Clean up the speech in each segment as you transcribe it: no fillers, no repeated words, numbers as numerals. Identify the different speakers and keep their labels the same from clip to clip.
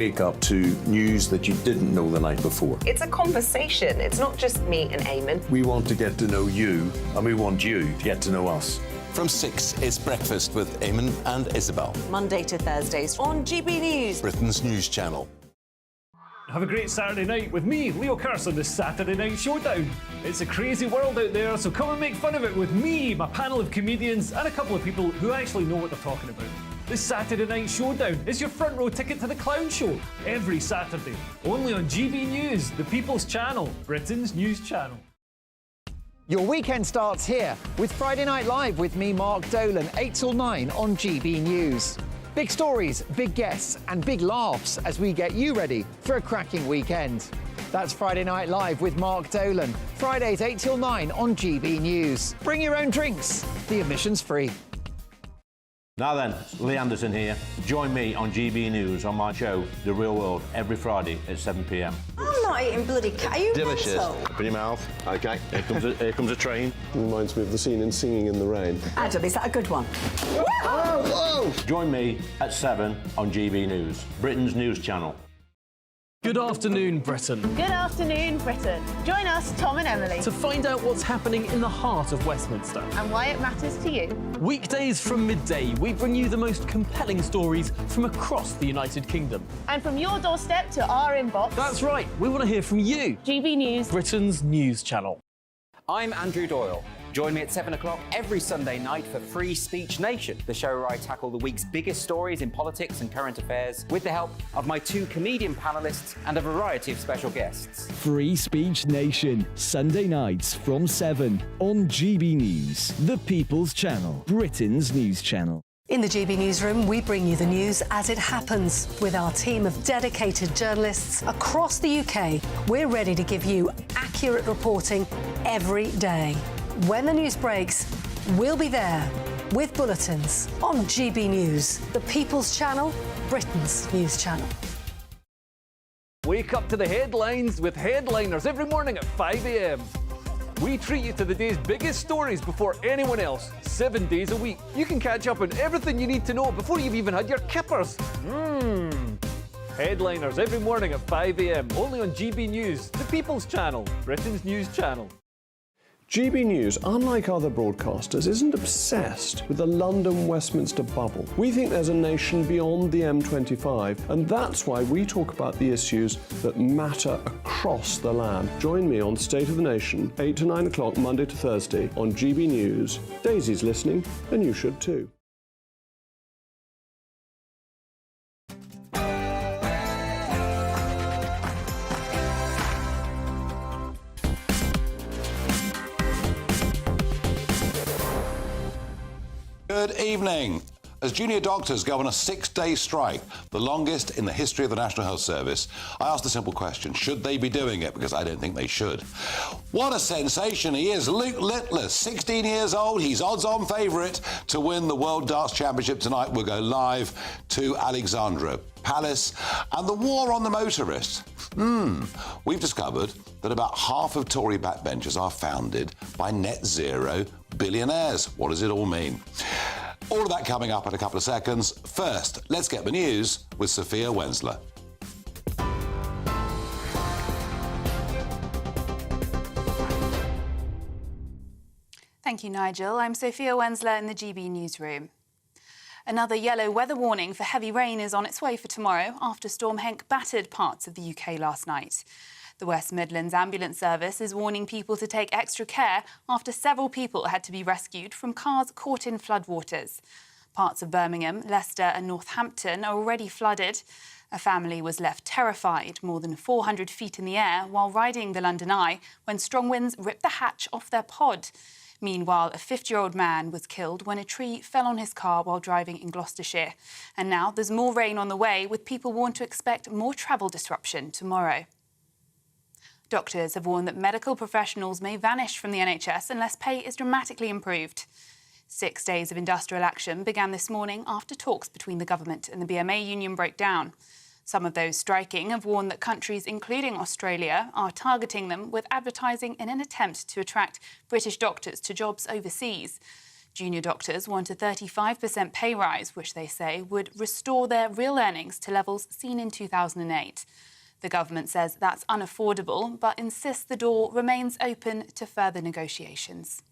Speaker 1: Wake up to news that you didn't know the night before.
Speaker 2: It's a conversation. It's not just me and Eamon.
Speaker 1: We want to get to know you, and we want you to get to know us.
Speaker 3: From 6, it's Breakfast with Eamon and Isabel.
Speaker 4: Monday to Thursdays on GB News,
Speaker 3: Britain's news channel.
Speaker 5: Have a great Saturday night with me, Leo Curse, on the Saturday Night Showdown. It's a crazy world out there, so come and make fun of it with me, my panel of comedians, and a couple of people who actually know what they're talking about. The Saturday Night Showdown is your front row ticket to the clown show every Saturday, only on GB News, the People's Channel, Britain's news channel.
Speaker 6: Your weekend starts here with Friday Night Live with me, Mark Dolan, 8 till 9 on GB News. Big stories, big guests and big laughs as we get you ready for a cracking weekend. That's Friday Night Live with Mark Dolan, Fridays 8 till 9 on GB News. Bring your own drinks, the admission's free.
Speaker 7: Now then, Lee Anderson here. Join me on GB News on my show, The Real World, every Friday at 7 p.m.
Speaker 4: I'm not eating bloody cat. Are you
Speaker 7: Delicious.
Speaker 4: mental?
Speaker 7: Open your mouth. OK, here comes a train.
Speaker 8: Reminds me of the scene in Singing in the Rain.
Speaker 4: Adam, is that a good one?
Speaker 8: Whoa!
Speaker 7: Join me at 7 on GB News, Britain's news channel.
Speaker 9: Good afternoon, Britain.
Speaker 10: Good afternoon, Britain. Join us, Tom and Emily,
Speaker 9: To find out what's happening in the heart of Westminster.
Speaker 10: and why it matters to you.
Speaker 9: Weekdays from midday, we bring you the most compelling stories from across the United Kingdom.
Speaker 10: And from your doorstep to our inbox,
Speaker 9: That's right, we want to hear from you,
Speaker 10: GB News.
Speaker 9: Britain's news channel.
Speaker 11: I'm Andrew Doyle. Join me at 7 o'clock every Sunday night for Free Speech Nation, the show where I tackle the week's biggest stories in politics and current affairs with the help of my 2 comedian panellists and a variety of special guests.
Speaker 12: Free Speech Nation, Sunday nights from 7 on GB News, the People's Channel, Britain's news channel.
Speaker 13: In the GB Newsroom, we bring you the news as it happens. With our team of dedicated journalists across the UK, we're ready to give you accurate reporting every day. When the news breaks, we'll be there with bulletins on GB News, the People's Channel, Britain's news channel.
Speaker 5: Wake up to the headlines with Headliners every morning at 5 a.m. We treat you to the day's biggest stories before anyone else, 7 days a week. You can catch up on everything you need to know before you've even had your kippers. Headliners every morning at 5 a.m, only on GB News, the People's Channel, Britain's news channel.
Speaker 8: GB News, unlike other broadcasters, isn't obsessed with the London-Westminster bubble. We think there's a nation beyond the M25, and that's why we talk about the issues that matter across the land. Join me on State of the Nation, 8 to 9 o'clock, Monday to Thursday, on GB News. Daisy's listening, and you should too.
Speaker 3: Good evening. As junior doctors go on a 6-day strike, the longest in the history of the National Health Service, I asked a simple question: should they be doing it? Because I don't think they should. What a sensation he is. Luke Littler, 16 years old. He's odds-on favourite to win the World Darts Championship tonight. We'll go live to Alexandra Palace. And the war on the motorists. We've discovered that about half of Tory backbenchers are founded by net zero billionaires. What does it all mean? All of that coming up in a couple of seconds. First, let's get the news with Sophia Wensler.
Speaker 14: Thank you, Nigel. I'm Sophia Wensler in the GB Newsroom. Another yellow weather warning for heavy rain is on its way for tomorrow after Storm Henk battered parts of the UK last night. The West Midlands Ambulance Service is warning people to take extra care after several people had to be rescued from cars caught in floodwaters. Parts of Birmingham, Leicester and Northampton are already flooded. A family was left terrified more than 400 feet in the air while riding the London Eye when strong winds ripped the hatch off their pod. Meanwhile, a 50-year-old man was killed when a tree fell on his car while driving in Gloucestershire. And now there's more rain on the way, with people warned to expect more travel disruption tomorrow. Doctors have warned that medical professionals may vanish from the NHS unless pay is dramatically improved. 6 days of industrial action began this morning after talks between the government and the BMA union broke down. Some of those striking have warned that countries, including Australia, are targeting them with advertising in an attempt to attract British doctors to jobs overseas. Junior doctors want a 35% pay rise, which they say would restore their real earnings to levels seen in 2008. The government says that's unaffordable, but insists the door remains open to further negotiations.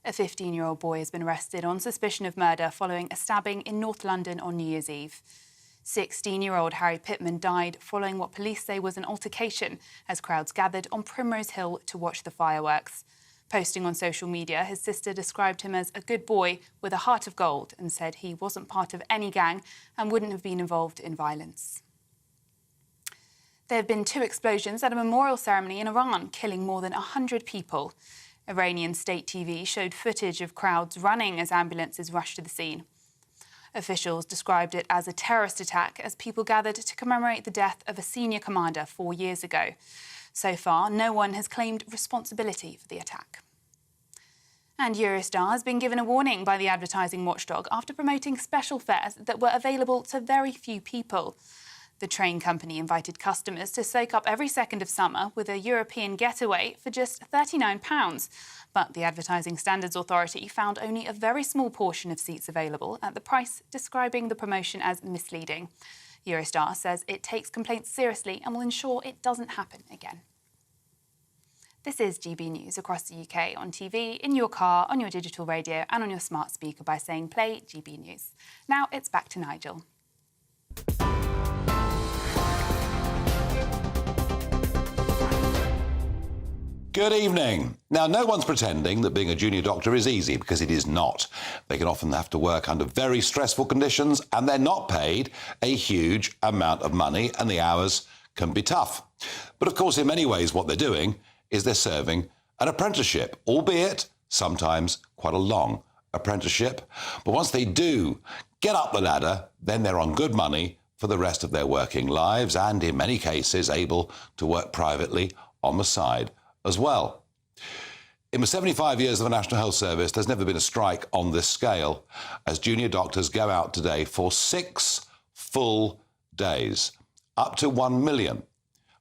Speaker 14: A 15-year-old boy has been arrested on suspicion of murder following a stabbing in North London on New Year's Eve. 16-year-old Harry Pittman died following what police say was an altercation as crowds gathered on Primrose Hill to watch the fireworks. Posting on social media, his sister described him as a good boy with a heart of gold and said he wasn't part of any gang and wouldn't have been involved in violence. There have been 2 explosions at a memorial ceremony in Iran, killing more than 100 people. Iranian state TV showed footage of crowds running as ambulances rushed to the scene. Officials described it as a terrorist attack as people gathered to commemorate the death of a senior commander 4 years ago. So far, no one has claimed responsibility for the attack. And Eurostar has been given a warning by the advertising watchdog after promoting special fares that were available to very few people. The train company invited customers to soak up every second of summer with a European getaway for just £39. But the Advertising Standards Authority found only a very small portion of seats available at the price, describing the promotion as misleading. Eurostar says it takes complaints seriously and will ensure it doesn't happen again. This is GB News across the UK on TV, in your car, on your digital radio and on your smart speaker by saying play GB News. Now it's back to Nigel.
Speaker 3: Good evening. Now, no one's pretending that being a junior doctor is easy, because it is not. They can often have to work under very stressful conditions and they're not paid a huge amount of money, and the hours can be tough. But of course, in many ways, what they're doing is they're serving an apprenticeship, albeit sometimes quite a long apprenticeship. But once they do get up the ladder, then they're on good money for the rest of their working lives, and in many cases able to work privately on the side as well. In the 75 years of the National Health Service, there's never been a strike on this scale, as junior doctors go out today for 6 full days. Up to 1 million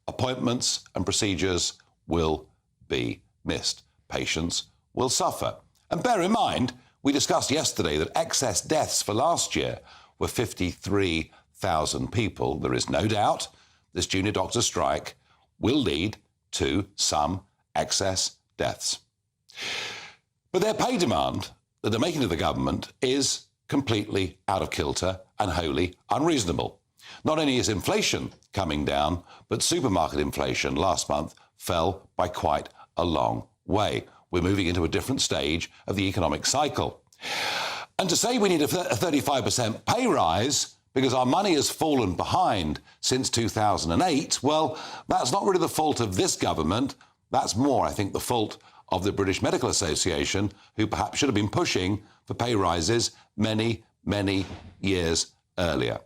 Speaker 3: appointments and procedures will be missed. Patients will suffer. And bear in mind, we discussed yesterday that excess deaths for last year were 53,000 people. There is no doubt this junior doctor strike will lead to some excess deaths. But their pay demand that they're making to the government is completely out of kilter and wholly unreasonable. Not only is inflation coming down, but supermarket inflation last month fell by quite a long way. We're moving into a different stage of the economic cycle. And to say we need a 35% pay rise because our money has fallen behind since 2008, well, that's not really the fault of this government. That's more, I think, the fault of the British Medical Association, who perhaps should have been pushing for pay rises many, many years earlier.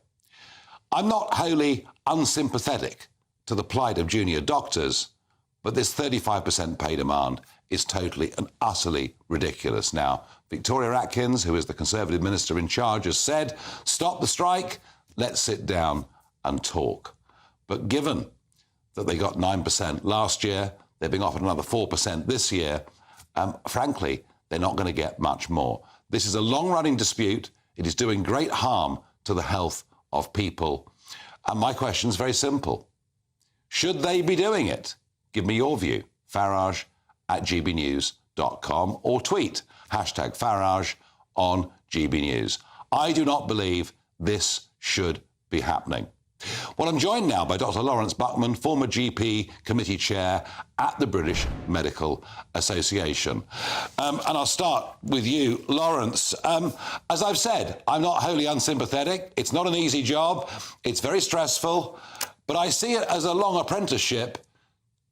Speaker 3: I'm not wholly unsympathetic to the plight of junior doctors, but this 35% pay demand is totally and utterly ridiculous. Now, Victoria Atkins, who is the Conservative minister in charge, has said, stop the strike, let's sit down and talk. But given that they got 9% last year, they're being offered another 4% this year, frankly, they're not going to get much more. This is a long-running dispute. It is doing great harm to the health of people. And my question is very simple. Should they be doing it? Give me your view. Farage@gbnews.com or tweet #Farage on GB News. I do not believe this should be happening. Well, I'm joined now by Dr. Lawrence Buckman, former GP committee chair at the British Medical Association. And I'll start with you, Lawrence. As I've said, I'm not wholly unsympathetic. It's not an easy job. It's very stressful. But I see it as a long apprenticeship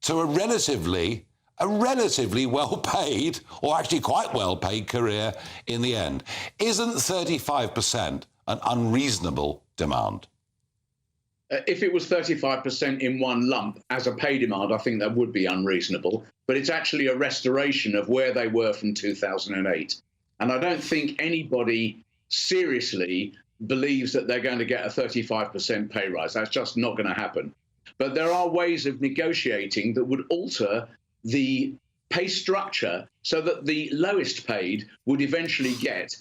Speaker 3: to a relatively well-paid, or actually quite well-paid career in the end. Isn't 35% an unreasonable demand?
Speaker 15: If it was 35% in one lump as a pay demand, I think that would be unreasonable. But it's actually a restoration of where they were from 2008. And I don't think anybody seriously believes that they're going to get a 35% pay rise. That's just not going to happen. But there are ways of negotiating that would alter the pay structure so that the lowest paid would eventually get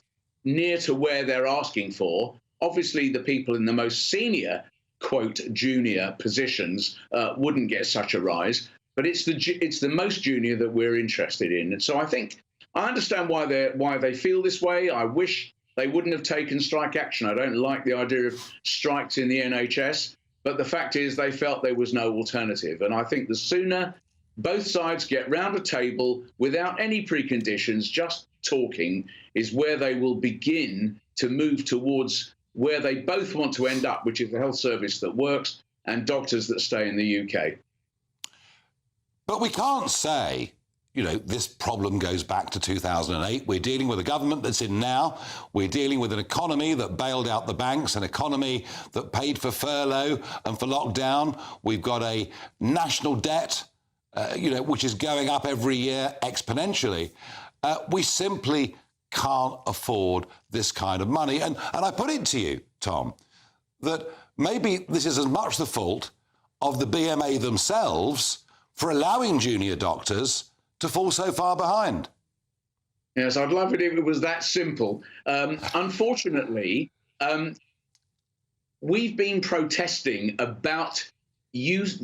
Speaker 15: near to where they're asking for. Obviously, the people in the most senior, quote, junior positions wouldn't get such a rise, but it's the most junior that we're interested in. And so I understand why they feel this way. I wish they wouldn't have taken strike action. I don't like the idea of strikes in the NHS, but the fact is they felt there was no alternative. And I think the sooner both sides get round a table without any preconditions, just talking, is where they will begin to move towards where they both want to end up, which is a health service that works and doctors that stay in the UK.
Speaker 3: But we can't say, you know, this problem goes back to 2008. We're dealing with a government that's in now. We're dealing with an economy that bailed out the banks, an economy that paid for furlough and for lockdown. We've got a national debt, which is going up every year exponentially. We simply can't afford this kind of money. And I put it to you, Tom, that maybe this is as much the fault of the BMA themselves for allowing junior doctors to fall so far behind.
Speaker 15: Yes, I'd love it if it was that simple. Unfortunately, we've been protesting about the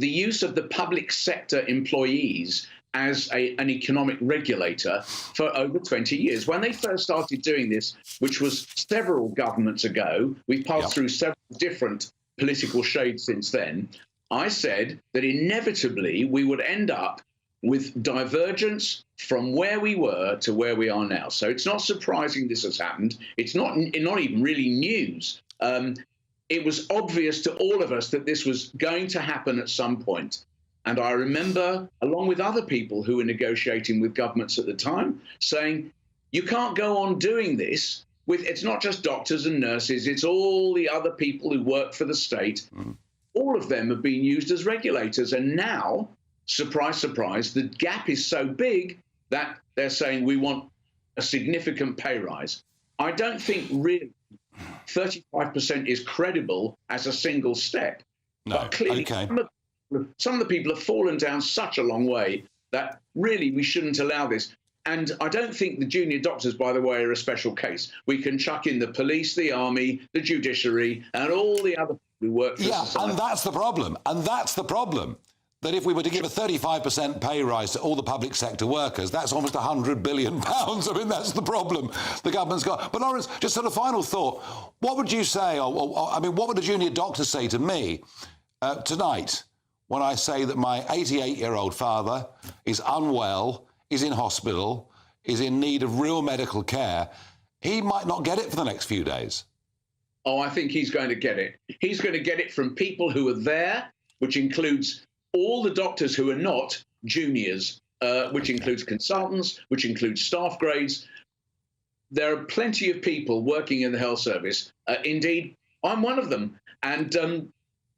Speaker 15: use of the public sector employees as an economic regulator for over 20 years. When they first started doing this, which was several governments ago, we've passed through several different political shades since then, I said that inevitably we would end up with divergence from where we were to where we are now. So it's not surprising this has happened. It's not even really news. It was obvious to all of us that this was going to happen at some point. And I remember, along with other people who were negotiating with governments at the time, saying, you can't go on doing this with, it's not just doctors and nurses, it's all the other people who work for the state. All of them have been used as regulators. And now, surprise, surprise, the gap is so big that they're saying we want a significant pay rise. I don't think really 35% is credible as a single step.
Speaker 3: No,
Speaker 15: but clearly,
Speaker 3: okay.
Speaker 15: Some of the people have fallen down such a long way that really we shouldn't allow this. And I don't think the junior doctors, by the way, are a special case. We can chuck in the police, the army, the judiciary, and all the other people who work for society.
Speaker 3: And that's the problem. And that's the problem. That if we were to give a 35% pay rise to all the public sector workers, that's almost £100 billion. I mean, that's the problem the government's got. But Lawrence, just sort of final thought. What would you say, what would a junior doctor say to me tonight when I say that my 88-year-old father is unwell, is in hospital, is in need of real medical care? He might not get it for the next few days.
Speaker 15: Oh, I think he's going to get it. He's going to get it from people who are there, which includes all the doctors who are not juniors, which includes consultants, which includes staff grades. There are plenty of people working in the health service. Indeed, I'm one of them. And,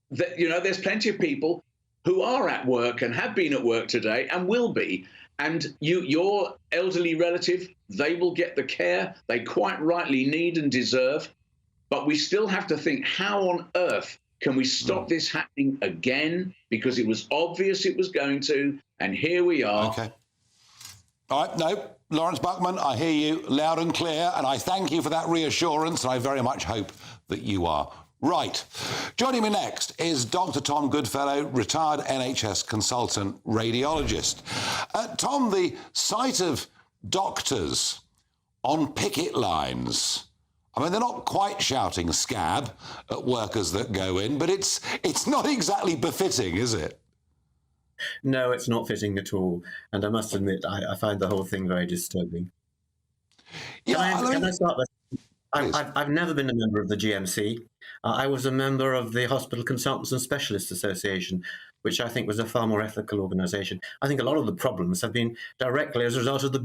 Speaker 15: there's plenty of people who are at work and have been at work today and will be. And your elderly relative, they will get the care they quite rightly need and deserve. But we still have to think, how on earth can we stop this happening again? Because it was obvious it was going to, and here we are.
Speaker 3: Okay. All right, no, Lawrence Buckman, I hear you loud and clear, and I thank you for that reassurance, and I very much hope that you are right. Joining me next is Dr. Tom Goodfellow, retired NHS consultant radiologist. Tom, the sight of doctors on picket lines, I mean, they're not quite shouting scab at workers that go in, but it's not exactly befitting, is it?
Speaker 16: No, it's not fitting at all. And I must admit, I find the whole thing very disturbing. Can I start with, I've never been a member of the GMC. I was a member of the Hospital Consultants and Specialists Association, which I think was a far more ethical organisation. I think a lot of the problems have been directly as a result of the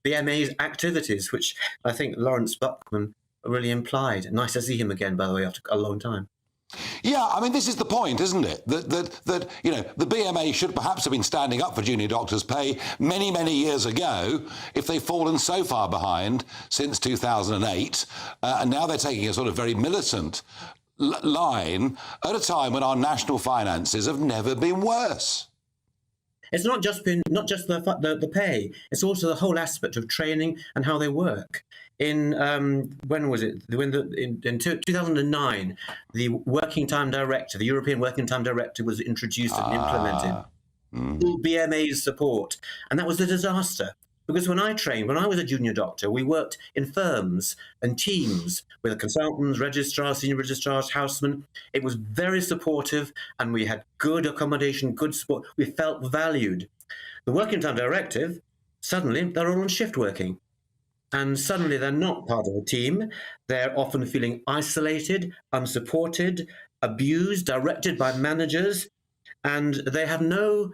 Speaker 16: BMA's activities, which I think Lawrence Buckman really implied. Nice to see him again, by the way, after a long time.
Speaker 3: Yeah, I mean, this is the point, isn't it? That the BMA should perhaps have been standing up for junior doctors' pay many, many years ago if they've fallen so far behind since 2008. And now they're taking a sort of very militant line at a time when our national finances have never been worse.
Speaker 16: It's not just the pay. It's also the whole aspect of training and how they work. In when was it? In 2009, the Working Time Directive, the European Working Time Directive, was introduced and implemented. BMA's support, and that was a disaster. Because when I was a junior doctor, we worked in firms and teams with consultants, registrars, senior registrars, housemen. It was very supportive, and we had good accommodation, good support. We felt valued. The Working Time Directive, suddenly they're all on shift working. And suddenly they're not part of a team. They're often feeling isolated, unsupported, abused, directed by managers, and they have no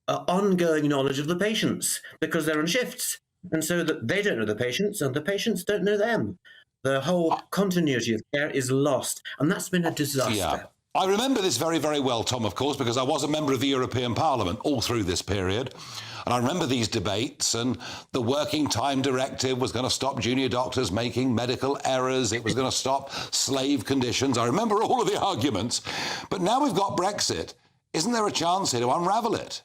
Speaker 16: ongoing knowledge of the patients because they're on shifts. And so that they don't know the patients and the patients don't know them. The whole continuity of care is lost. And that's been a disaster.
Speaker 3: Yeah. I remember this very, very well, Tom, of course, because I was a member of the European Parliament all through this period. And I remember these debates, and the Working Time Directive was going to stop junior doctors making medical errors. It was going to stop slave conditions. I remember all of the arguments. But now we've got Brexit. Isn't there a chance here to unravel it?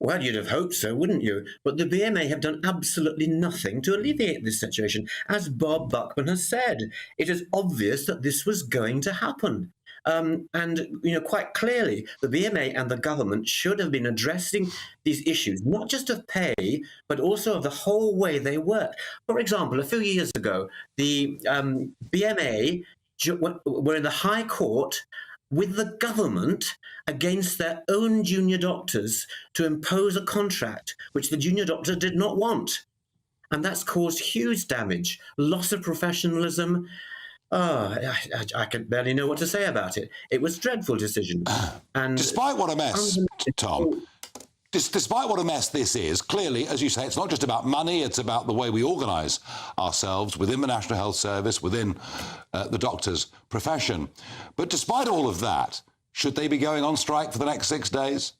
Speaker 16: Well, you'd have hoped so, wouldn't you? But the BMA have done absolutely nothing to alleviate this situation. As Bob Buckman has said, it is obvious that this was going to happen. And, quite clearly, the BMA and the government should have been addressing these issues, not just of pay, but also of the whole way they work. For example, a few years ago, the BMA were in the High Court with the government against their own junior doctors to impose a contract which the junior doctor did not want. And that's caused huge damage, loss of professionalism. I can barely know what to say about it. It was a dreadful decision. And
Speaker 3: despite what a mess, Tom, despite what a mess this is, clearly, as you say, it's not just about money, it's about the way we organise ourselves within the National Health Service, within the doctor's profession. But despite all of that, should they be going on strike for the next 6 days?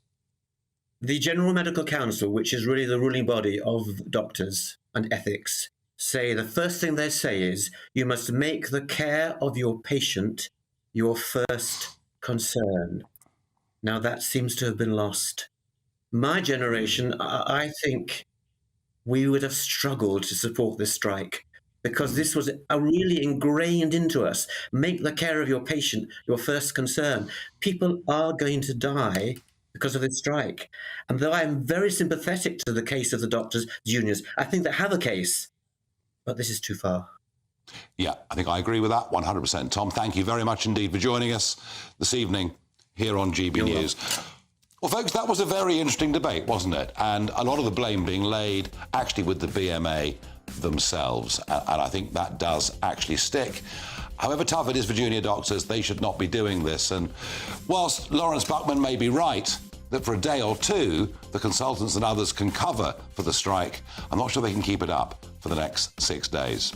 Speaker 16: The General Medical Council, which is really the ruling body of doctors and ethics, say the first thing they say is you must make the care of your patient your first concern. Now that seems to have been lost. My generation, I think we would have struggled to support this strike because this was really ingrained into us. Make the care of your patient your first concern. People are going to die because of this strike. And though I'm very sympathetic to the case of the doctors' unions, I think they have a case. But this is too far.
Speaker 3: Yeah, I think I agree with that 100%. Tom, thank you very much indeed for joining us this evening here on GB News. Well, folks, that was a very interesting debate, wasn't it? And a lot of the blame being laid actually with the BMA themselves. And I think that does actually stick. However tough it is for junior doctors, they should not be doing this. And whilst Lawrence Buckman may be right that for a day or two, the consultants and others can cover for the strike, I'm not sure they can keep it up for the next 6 days.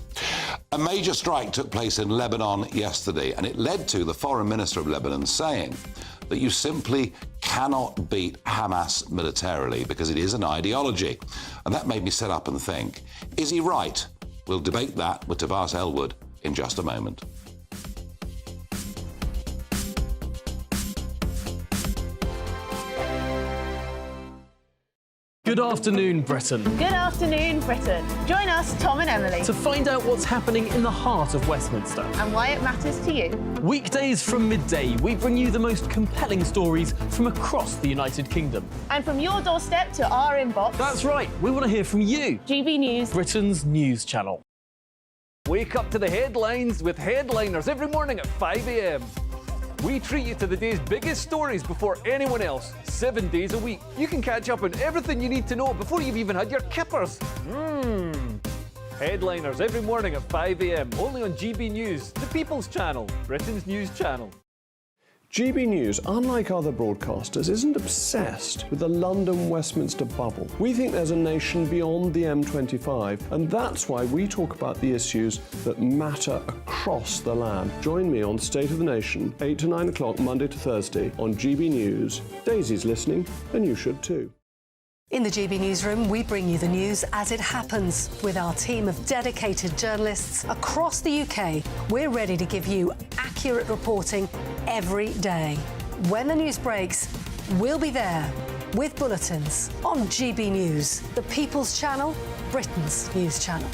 Speaker 3: A major strike took place in Lebanon yesterday, and it led to the foreign minister of Lebanon saying that you simply cannot beat Hamas militarily because it is an ideology. And that made me sit up and think, is he right? We'll debate that with Tobias Elwood in just a moment.
Speaker 9: Good afternoon, Britain.
Speaker 10: Good afternoon, Britain. Join us, Tom and Emily,
Speaker 9: To find out what's happening in the heart of Westminster.
Speaker 10: and why it matters to you.
Speaker 9: Weekdays from midday, we bring you the most compelling stories from across the United Kingdom.
Speaker 10: And from your doorstep to our inbox.
Speaker 9: That's right, we want to hear from you.
Speaker 10: GB News,
Speaker 9: Britain's news channel.
Speaker 5: Wake up to the headlines with Headliners every morning at 5 a.m. We treat you to the day's biggest stories before anyone else, 7 days a week. You can catch up on everything you need to know before you've even had your kippers. Headliners every morning at 5 a.m. only on GB News, the People's Channel, Britain's news channel.
Speaker 8: GB News, unlike other broadcasters, isn't obsessed with the London-Westminster bubble. We think there's a nation beyond the M25, and that's why we talk about the issues that matter across the land. Join me on State of the Nation, 8 to 9 o'clock, Monday to Thursday, on GB News. Daisy's listening, and you should too.
Speaker 13: In the GB Newsroom, we bring you the news as it happens. With our team of dedicated journalists across the UK, we're ready to give you accurate reporting every day. When the news breaks, we'll be there. with bulletins on GB News, the People's Channel, Britain's news channel.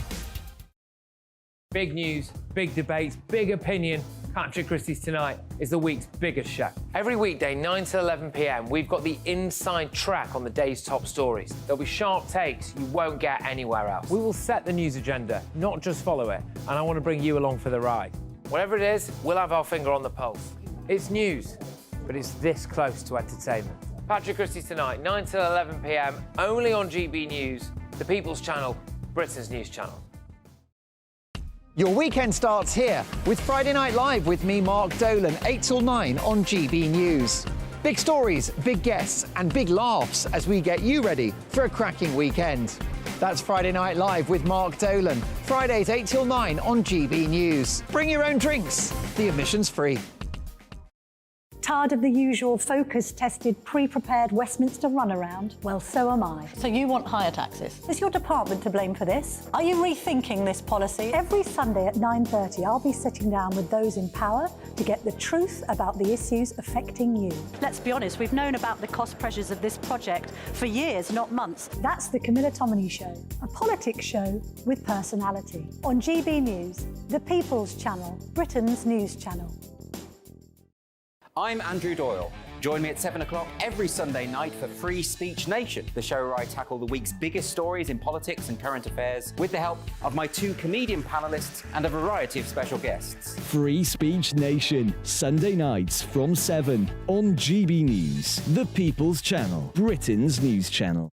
Speaker 17: Big news, big debates, big opinion. Patrick Christie's Tonight is the week's biggest show. Every weekday, 9 to 11 p.m, we've got the inside track on the day's top stories. There'll be sharp takes you won't get anywhere else. We will set the news agenda, not just follow it, and I want to bring you along for the ride. Whatever it is, we'll have our finger on the pulse. It's news, but it's this close to entertainment. Patrick Christie's Tonight, 9 to 11 p.m, only on GB News, the People's Channel, Britain's news channel.
Speaker 6: Your weekend starts here with Friday Night Live with me, Mark Dolan, 8 till 9 on GB News. Big stories, big guests and big laughs as we get you ready for a cracking weekend. That's Friday Night Live with Mark Dolan, Fridays 8 till 9 on GB News. Bring your own drinks, the admission's free.
Speaker 18: Tired of the usual focus-tested, pre-prepared Westminster runaround? Well, so am I. So you want higher taxes? Is your department to blame for this? Are you rethinking this policy? Every Sunday at 9:30, I'll be sitting down with those in power to get the truth about the issues affecting you. Let's be honest, we've known about the cost pressures of this project for years, not months. That's the Camilla Tominey Show, a politics show with personality. On GB News, the People's Channel, Britain's news channel.
Speaker 11: I'm Andrew Doyle. Join me at 7 o'clock every Sunday night for Free Speech Nation, the show where I tackle the week's biggest stories in politics and current affairs with the help of my two comedian panellists and a variety of special guests.
Speaker 12: Free Speech Nation, Sunday nights from 7 on GB News, the People's Channel, Britain's news channel.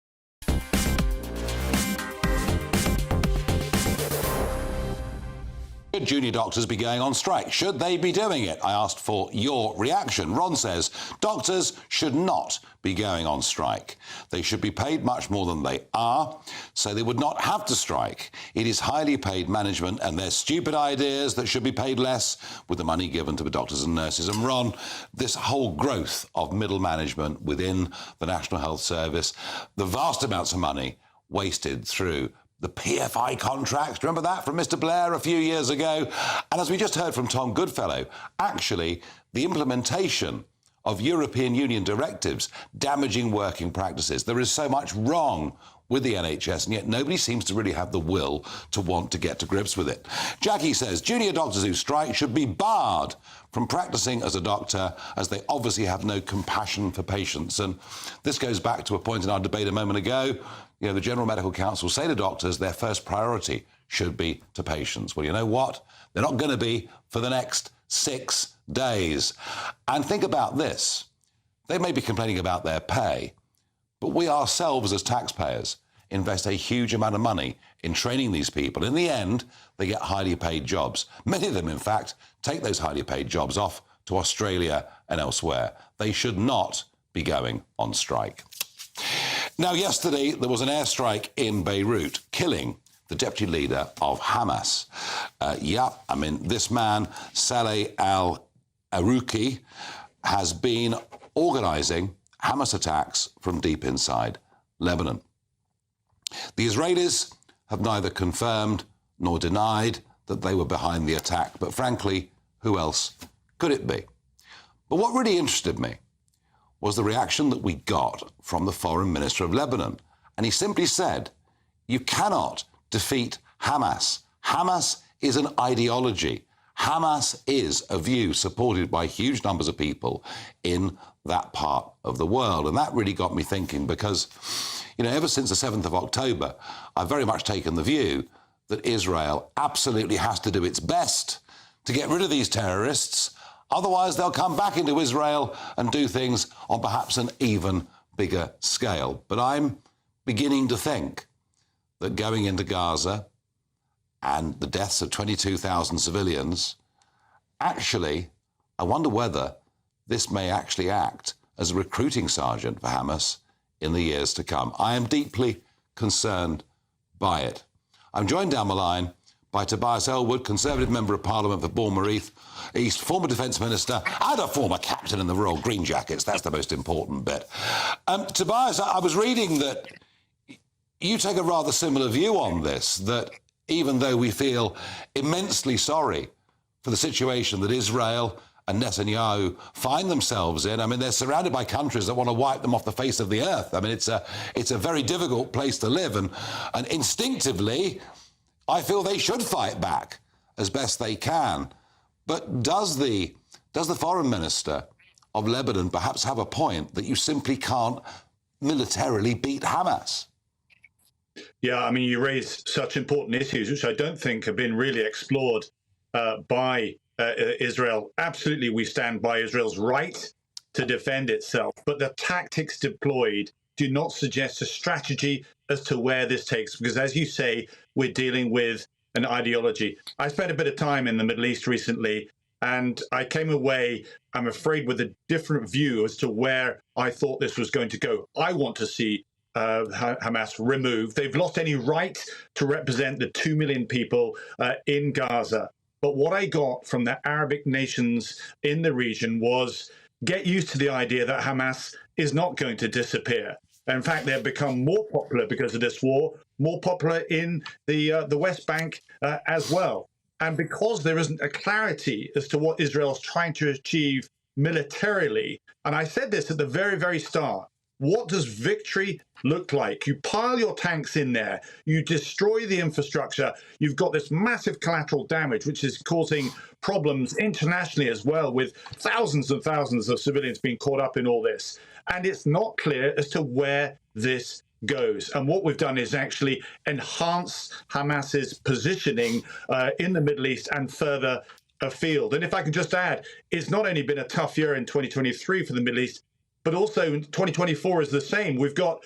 Speaker 3: Should junior doctors be going on strike? Should they be doing it? I asked for your reaction. Ron says doctors should not be going on strike. They should be paid much more than they are, so they would not have to strike. It is highly paid management and their stupid ideas that should be paid less with the money given to the doctors and nurses. And Ron, this whole growth of middle management within the National Health Service, the vast amounts of money wasted through the PFI contracts, remember that from Mr. Blair a few years ago? And as we just heard from Tom Goodfellow, actually, the implementation of European Union directives damaging working practices. There is so much wrong with the NHS, and yet nobody seems to really have the will to want to get to grips with it. Jackie says junior doctors who strike should be barred from practicing as a doctor, as they obviously have no compassion for patients. And this goes back to a point in our debate a moment ago. You know, the General Medical Council say to doctors their first priority should be to patients. Well, you know what? They're not going to be for the next 6 days. And think about this. They may be complaining about their pay, but we ourselves as taxpayers invest a huge amount of money in training these people. In the end, they get highly paid jobs. Many of them, in fact, take those highly paid jobs off to Australia and elsewhere. They should not be going on strike. Now, yesterday, there was an airstrike in Beirut, killing the deputy leader of Hamas. This man, Saleh al-Arouki, has been organising Hamas attacks from deep inside Lebanon. The Israelis have neither confirmed nor denied that they were behind the attack, but frankly, who else could it be? But what really interested me was the reaction that we got from the Foreign Minister of Lebanon. And he simply said, you cannot defeat Hamas. Hamas is an ideology. Hamas is a view supported by huge numbers of people in that part of the world. And that really got me thinking because, you know, ever since the 7th of October, I've very much taken the view that Israel absolutely has to do its best to get rid of these terrorists. Otherwise, they'll come back into Israel and do things on perhaps an even bigger scale. But I'm beginning to think that going into Gaza and the deaths of 22,000 civilians, actually, I wonder whether this may actually act as a recruiting sergeant for Hamas in the years to come. I am deeply concerned by it. I'm joined down the line by Tobias Ellwood, Conservative Member of Parliament for Bournemouth East, former Defence Minister and a former captain in the Royal Green Jackets. That's the most important bit. Tobias, I was reading that you take a rather similar view on this, that even though we feel immensely sorry for the situation that Israel and Netanyahu find themselves in. I mean, they're surrounded by countries that want to wipe them off the face of the earth. I mean, it's a very difficult place to live, and instinctively, I feel they should fight back as best they can. But does the foreign minister of Lebanon perhaps have a point that you simply can't militarily beat Hamas?
Speaker 19: Yeah, I mean, you raise such important issues, which I don't think have been really explored by Israel. Absolutely, we stand by Israel's right to defend itself, but the tactics deployed do not suggest a strategy as to where this takes, because as you say, we're dealing with an ideology. I spent a bit of time in the Middle East recently, and I came away, I'm afraid, with a different view as to where I thought this was going to go. I want to see Hamas removed. They've lost any right to represent the 2 million people in Gaza. But what I got from the Arabic nations in the region was get used to the idea that Hamas is not going to disappear. In fact, they've become more popular because of this war, more popular in the West Bank as well. And because there isn't a clarity as to what Israel's trying to achieve militarily, and I said this at the very, very start, what does victory look like? You pile your tanks in there, you destroy the infrastructure, you've got this massive collateral damage, which is causing problems internationally as well, with thousands and thousands of civilians being caught up in all this. And it's not clear as to where this goes. And what we've done is actually enhance Hamas's positioning in the Middle East and further afield. And if I could just add, it's not only been a tough year in 2023 for the Middle East, but also 2024 is the same. We've got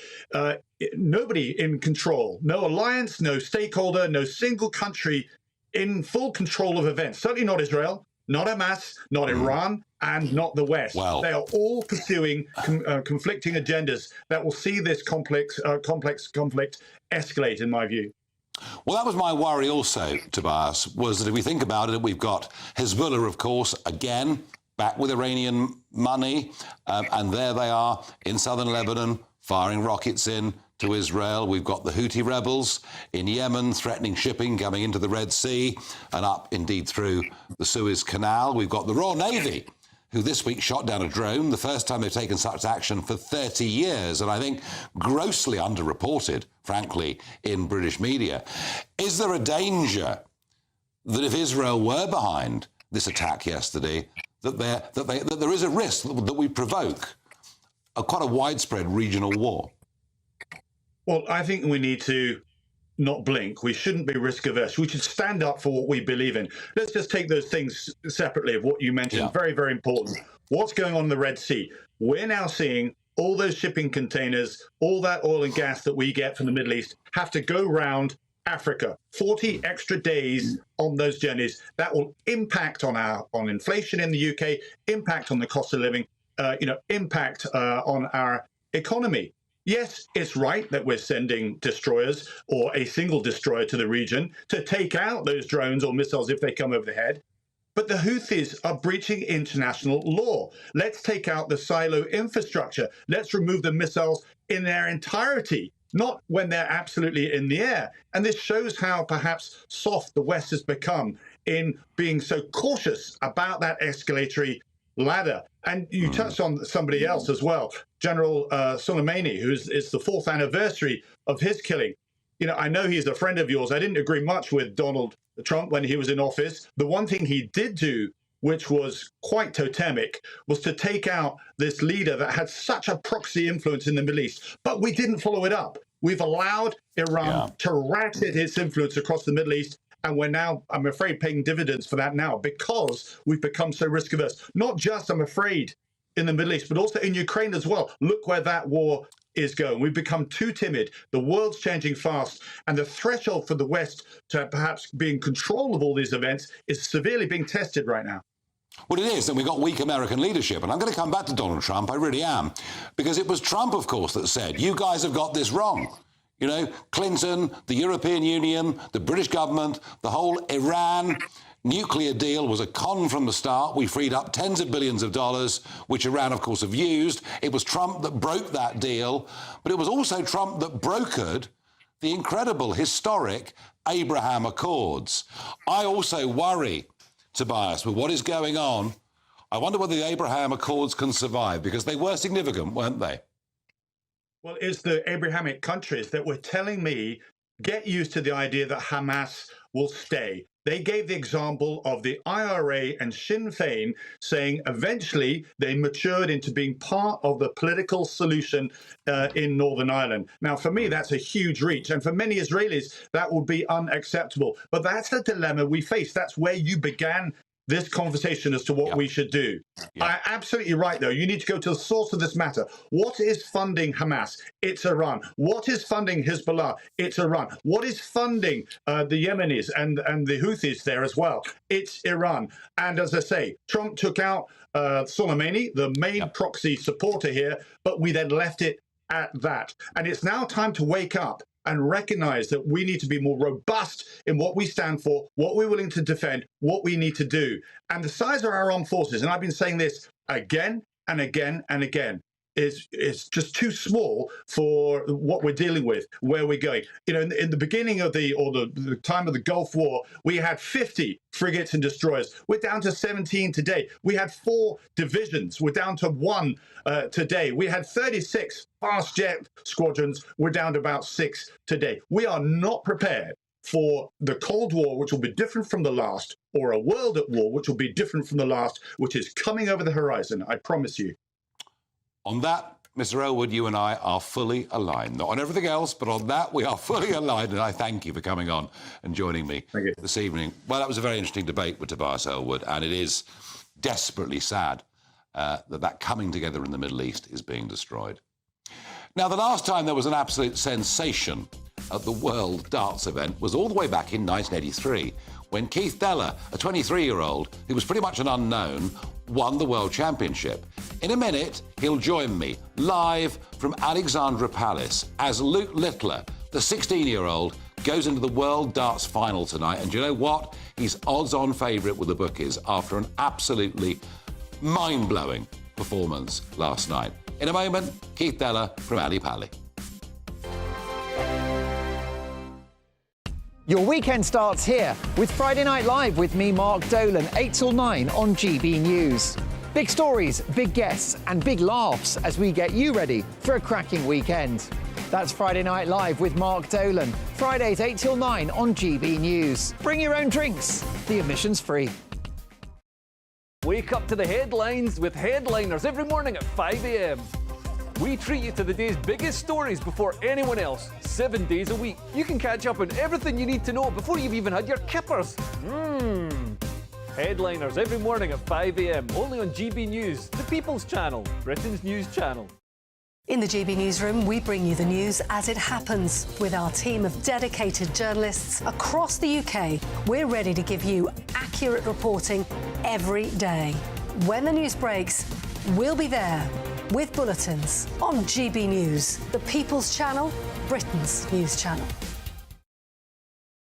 Speaker 19: nobody in control, no alliance, no stakeholder, no single country in full control of events. Certainly not Israel, not Hamas, not Iran, and not the West.
Speaker 3: Wow.
Speaker 19: They are all pursuing conflicting agendas that will see this complex conflict escalate, in my view.
Speaker 3: Well, that was my worry also, Tobias, was that if we think about it, we've got Hezbollah, of course, again, back with Iranian money, and there they are in southern Lebanon, firing rockets in to Israel. We've got the Houthi rebels in Yemen threatening shipping coming into the Red Sea and up, indeed, through the Suez Canal. We've got the Royal Navy, who this week shot down a drone, the first time they've taken such action for 30 years, and I think grossly underreported, frankly, in British media. Is there a danger that if Israel were behind this attack yesterday, that there is a risk that we provoke quite a widespread regional war?
Speaker 19: Well, I think we need to not blink. We shouldn't be risk averse. We should stand up for what we believe in. Let's just take those things separately of what you mentioned. Yeah. Very, very important. What's going on in the Red Sea? We're now seeing all those shipping containers, all that oil and gas that we get from the Middle East have to go round Africa. 40 extra days on those journeys. That will impact on inflation in the UK, impact on the cost of living, impact on our economy. Yes, it's right that we're sending destroyers or a single destroyer to the region to take out those drones or missiles if they come overhead. But the Houthis are breaching international law. Let's take out the silo infrastructure. Let's remove the missiles in their entirety, not when they're absolutely in the air. And this shows how perhaps soft the West has become in being so cautious about that escalatory ladder. And you touched on somebody else as well, General Soleimani, it's the 4th anniversary of his killing. You know, I know he's a friend of yours. I didn't agree much with Donald Trump when he was in office. The one thing he did do, which was quite totemic, was to take out this leader that had such a proxy influence in the Middle East. But we didn't follow it up. We've allowed Iran to ratchet its influence across the Middle East. And we're now, I'm afraid, paying dividends for that now because we've become so risk averse. Not just, I'm afraid, in the Middle East, but also in Ukraine as well. Look where that war is going. We've become too timid. The world's changing fast. And the threshold for the West to perhaps be in control of all these events is severely being tested right now.
Speaker 3: Well, it is, and we've got weak American leadership. And I'm going to come back to Donald Trump, I really am. Because it was Trump, of course, that said, you guys have got this wrong. You know, Clinton, the European Union, the British government, the whole Iran nuclear deal was a con from the start. We freed up tens of billions of dollars, which Iran, of course, have used. It was Trump that broke that deal, but it was also Trump that brokered the incredible, historic Abraham Accords. I also worry, Tobias, with what is going on I wonder whether the Abraham Accords can survive, because they were significant, weren't they?
Speaker 19: Well, it's the Abrahamic countries that were telling me, get used to the idea that Hamas will stay. They gave the example of the IRA and Sinn Féin saying eventually they matured into being part of the political solution in Northern Ireland. Now, for me, that's a huge reach. And for many Israelis, that would be unacceptable. But that's the dilemma we face. That's where you began this conversation as to what we should do. I'm absolutely right, though. You need to go to the source of this matter. What is funding Hamas? It's Iran. What is funding Hezbollah? It's Iran. What is funding the Yemenis and the Houthis there as well? It's Iran. And as I say, Trump took out Soleimani, the main proxy supporter here, but we then left it at that. And it's now time to wake up and recognize that we need to be more robust in what we stand for, what we're willing to defend, what we need to do. And the size of our armed forces, and I've been saying this again and again and again, is just too small for what we're dealing with, where we're going. You know, in the beginning of the time of the Gulf War, we had 50 frigates and destroyers. We're down to 17 today. We had 4 divisions. We're down to 1 today. We had 36 fast jet squadrons. We're down to about 6 today. We are not prepared for the Cold War, which will be different from the last, or a world at war, which will be different from the last, which is coming over the horizon, I promise you.
Speaker 3: On that, Mr. Elwood, you and I are fully aligned. Not on everything else, but on that we are fully aligned, and I thank you for coming on and joining me this evening. Well, that was a very interesting debate with Tobias Elwood, and it is desperately sad that coming together in the Middle East is being destroyed. Now, the last time there was an absolute sensation at the World Darts event was all the way back in 1983, when Keith Deller, a 23-year-old who was pretty much an unknown, won the World Championship. In a minute, he'll join me live from Alexandra Palace as Luke Littler, the 16-year-old, goes into the World Darts final tonight. And do you know what? He's odds-on favourite with the bookies after an absolutely mind-blowing performance last night. In a moment, Keith Deller from Ali Pali.
Speaker 6: Your weekend starts here with Friday Night Live with me, Mark Dolan, 8 till 9 on GB News. Big stories, big guests and big laughs as we get you ready for a cracking weekend. That's Friday Night Live with Mark Dolan, Fridays 8 till 9 on GB News. Bring your own drinks, the admission's free.
Speaker 5: Wake up to the headlines with Headliners every morning at 5 a.m. We treat you to the day's biggest stories before anyone else, 7 days a week. You can catch up on everything you need to know before you've even had your kippers. Headliners every morning at 5 a.m, only on GB News, the People's Channel, Britain's news channel.
Speaker 13: In the GB Newsroom, we bring you the news as it happens. With our team of dedicated journalists across the UK, we're ready to give you accurate reporting every day. When the news breaks, we'll be there with bulletins on GB News, the People's Channel, Britain's news channel.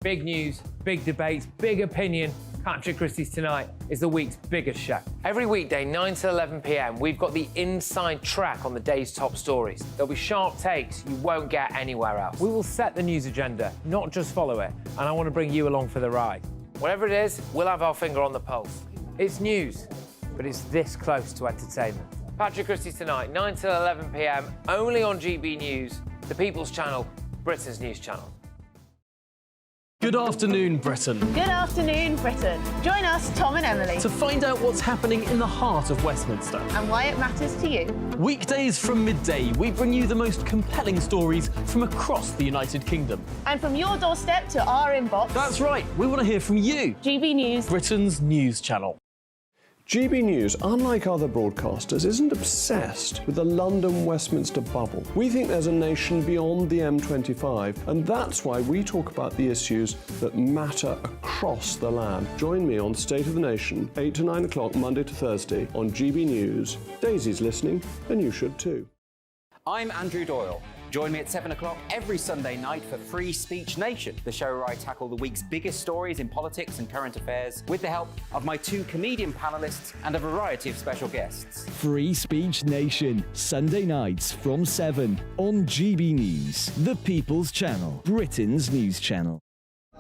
Speaker 17: Big news, big debates, big opinion. Patrick Christie's Tonight is the week's biggest show. Every weekday, 9 to 11 p.m, we've got the inside track on the day's top stories. There'll be sharp takes you won't get anywhere else. We will set the news agenda, not just follow it, and I want to bring you along for the ride. Whatever it is, we'll have our finger on the pulse. It's news, but it's this close to entertainment. Patrick Christie's Tonight, 9 to 11 p.m, only on GB News, the People's Channel, Britain's news channel.
Speaker 9: Good afternoon, Britain.
Speaker 10: Good afternoon, Britain. Join us, Tom and Emily,
Speaker 9: To find out what's happening in the heart of Westminster.
Speaker 10: and why it matters to you.
Speaker 9: Weekdays from midday, we bring you the most compelling stories from across the United Kingdom.
Speaker 10: And from your doorstep to our inbox.
Speaker 9: That's right, we want to hear from you.
Speaker 10: GB News,
Speaker 9: Britain's news channel.
Speaker 8: GB News, unlike other broadcasters, isn't obsessed with the London-Westminster bubble. We think there's a nation beyond the M25, and that's why we talk about the issues that matter across the land. Join me on State of the Nation, 8 to 9 o'clock, Monday to Thursday, on GB News. Daisy's listening, and you should too.
Speaker 11: I'm Andrew Doyle. Join me at 7 o'clock every Sunday night for Free Speech Nation, the show where I tackle the week's biggest stories in politics and current affairs with the help of my 2 comedian panellists and a variety of special guests.
Speaker 12: Free Speech Nation, Sunday nights from 7 on GB News, the People's Channel, Britain's news channel.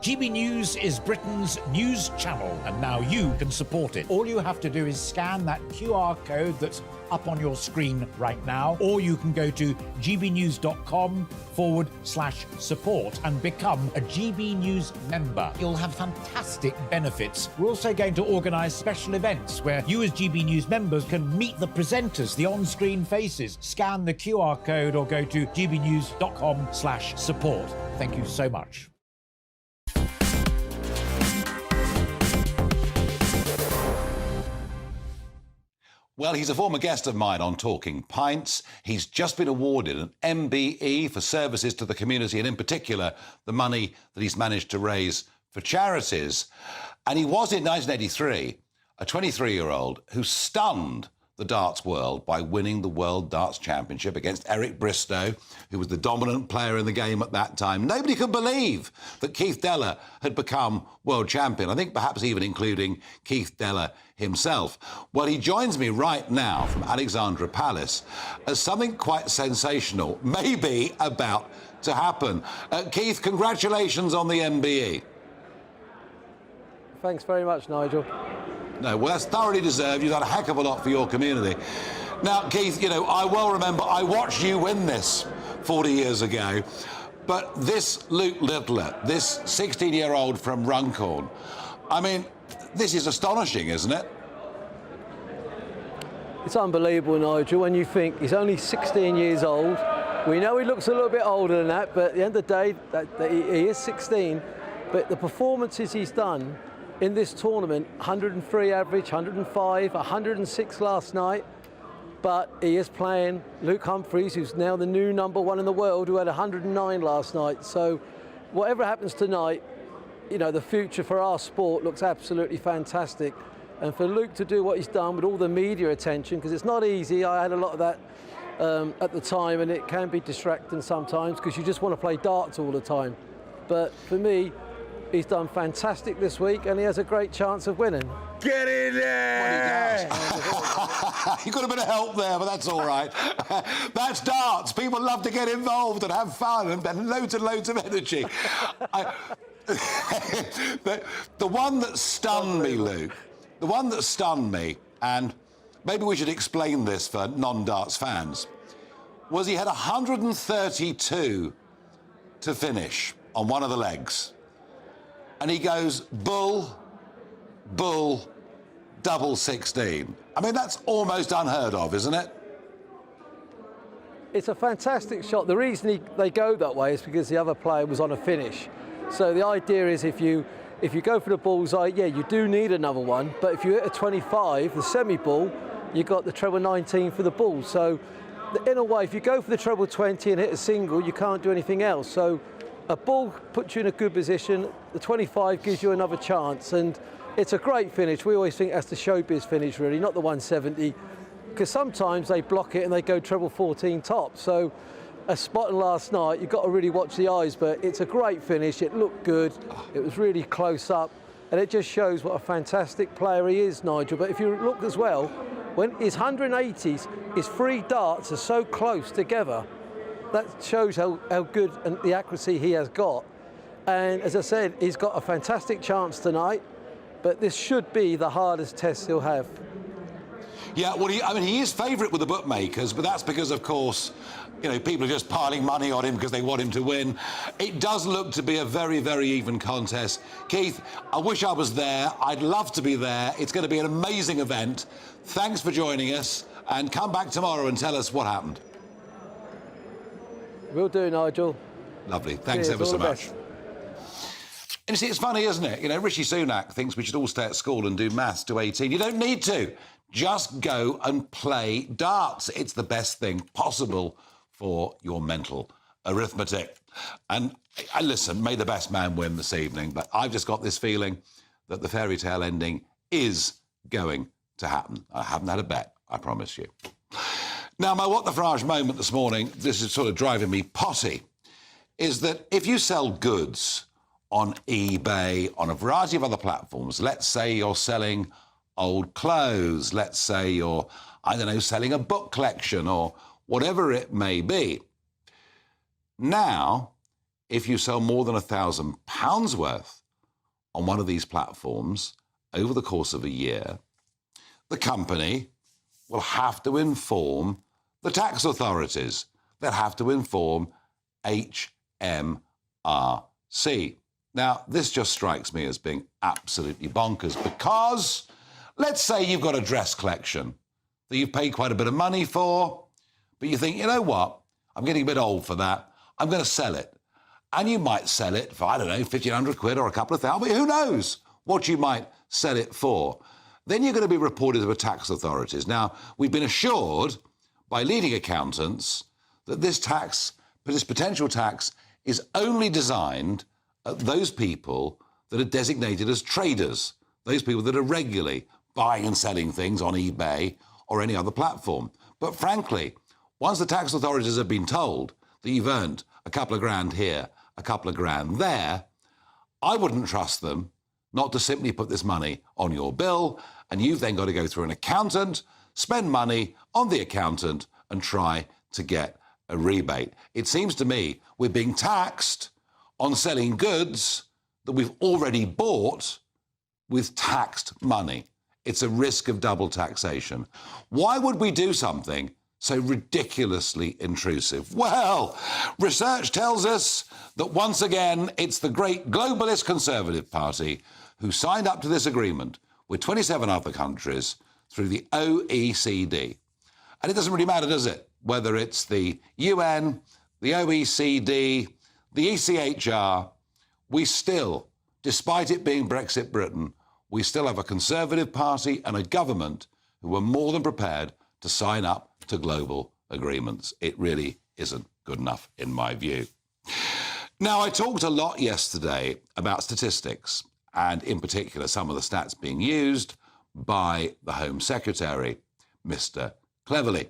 Speaker 20: GB News is Britain's news channel, and now you can support it. All you have to do is scan that QR code that's up on your screen right now, or you can go to gbnews.com/support and become a GB News member. You'll have fantastic benefits. We're also going to organise special events where you as GB News members can meet the presenters, the on-screen faces. Scan the QR code or go to gbnews.com/support. Thank you so much.
Speaker 3: Well, he's a former guest of mine on Talking Pints. He's just been awarded an MBE for services to the community, and in particular, the money that he's managed to raise for charities. And he was, in 1983, a 23-year-old who stunned the darts world by winning the World Darts Championship against Eric Bristow, who was the dominant player in the game at that time. Nobody could believe that Keith Deller had become world champion, I think perhaps even including Keith Deller himself. Well, he joins me right now from Alexandra Palace as something quite sensational may be about to happen. Keith, congratulations on the MBE.
Speaker 21: Thanks very much, Nigel.
Speaker 3: No, well, that's thoroughly deserved. You've done a heck of a lot for your community. Now, Keith, you know, I well remember I watched you win this 40 years ago, but this Luke Littler, this 16-year-old from Runcorn, I mean, this is astonishing, isn't it?
Speaker 21: It's unbelievable, Nigel, when you think he's only 16 years old. We know he looks a little bit older than that, but at the end of the day, he is 16. But the performances he's done in this tournament, 103 average, 105, 106 last night, but he is playing Luke Humphries, who's now the new #1 in the world, who had 109 last night. So whatever happens tonight, you know, the future for our sport looks absolutely fantastic. And for Luke to do what he's done with all the media attention, because it's not easy. I had a lot of that at the time, and it can be distracting sometimes because you just want to play darts all the time. But for me, he's done fantastic this week, and he has a great chance of winning.
Speaker 3: Get in there! You got a bit of help there, but that's all right. That's darts. People love to get involved and have fun and loads and loads of energy. The one that stunned me, Luke, the one that stunned me, and maybe we should explain this for non-darts fans, was he had 132 to finish on one of the legs. And he goes, bull, bull, double 16. I mean, that's almost unheard of, isn't it?
Speaker 21: It's a fantastic shot. The reason they go that way is because the other player was on a finish. So the idea is if you go for the bullseye, yeah, you do need another one. But if you hit a 25, the semi-bull, you got the treble 19 for the bull. So in a way, if you go for the treble 20 and hit a single, you can't do anything else. So a bull puts you in a good position. The 25 gives you another chance, and it's a great finish. We always think that's the showbiz finish, really, not the 170, because sometimes they block it and they go treble 14 top. So a spot last night, you've got to really watch the eyes, but it's a great finish. It looked good. It was really close up, and it just shows what a fantastic player he is, Nigel. But if you look as well, when his 180s, his 3 darts are so close together, that shows how good and the accuracy he has got. And as I said, he's got a fantastic chance tonight, but this should be the hardest test he'll have.
Speaker 3: Yeah, well, he is favourite with the bookmakers, but that's because, of course, you know, people are just piling money on him because they want him to win. It does look to be a very, very even contest. Keith, I wish I was there. I'd love to be there. It's going to be an amazing event. Thanks for joining us, and come back tomorrow and tell us what happened.
Speaker 21: Will do, Nigel.
Speaker 3: Lovely. Thanks ever so much. And you see, it's funny, isn't it? You know, Rishi Sunak thinks we should all stay at school and do maths to 18. You don't need to. Just go and play darts. It's the best thing possible for your mental arithmetic. And listen, may the best man win this evening, but I've just got this feeling that the fairy tale ending is going to happen. I haven't had a bet, I promise you. Now, my What the Farage moment this morning, this is sort of driving me potty, is that if you sell goods on eBay, on a variety of other platforms, let's say you're selling old clothes, let's say you're, I don't know, selling a book collection or whatever it may be, now if you sell more than £1,000 worth on one of these platforms over the course of a year, the company will have to inform the tax authorities. They'll have to inform HMRC. Now, this just strikes me as being absolutely bonkers because let's say you've got a dress collection that you've paid quite a bit of money for, but you think, you know what, I'm getting a bit old for that, I'm going to sell it. And you might sell it for, I don't know, 1,500 quid or a couple of thousand, but who knows what you might sell it for. Then you're going to be reported to the tax authorities. Now, we've been assured by leading accountants that this potential tax is only designed at those people that are designated as traders, those people that are regularly buying and selling things on eBay or any other platform. But frankly, once the tax authorities have been told that you've earned a couple of grand here, a couple of grand there, I wouldn't trust them not to simply put this money on your bill, and you've then got to go through an accountant, spend money on the accountant, and try to get a rebate. It seems to me we're being taxed on selling goods that we've already bought with taxed money. It's a risk of double taxation. Why would we do something so ridiculously intrusive? Well, research tells us that once again, it's the great globalist Conservative Party who signed up to this agreement with 27 other countries through the OECD. And it doesn't really matter, does it? Whether it's the UN, the OECD, the ECHR, we still, despite it being Brexit Britain, we still have a Conservative Party and a government who are more than prepared to sign up to global agreements. It really isn't good enough, in my view. Now, I talked a lot yesterday about statistics, and in particular, some of the stats being used by the Home Secretary, Mr. Cleverly,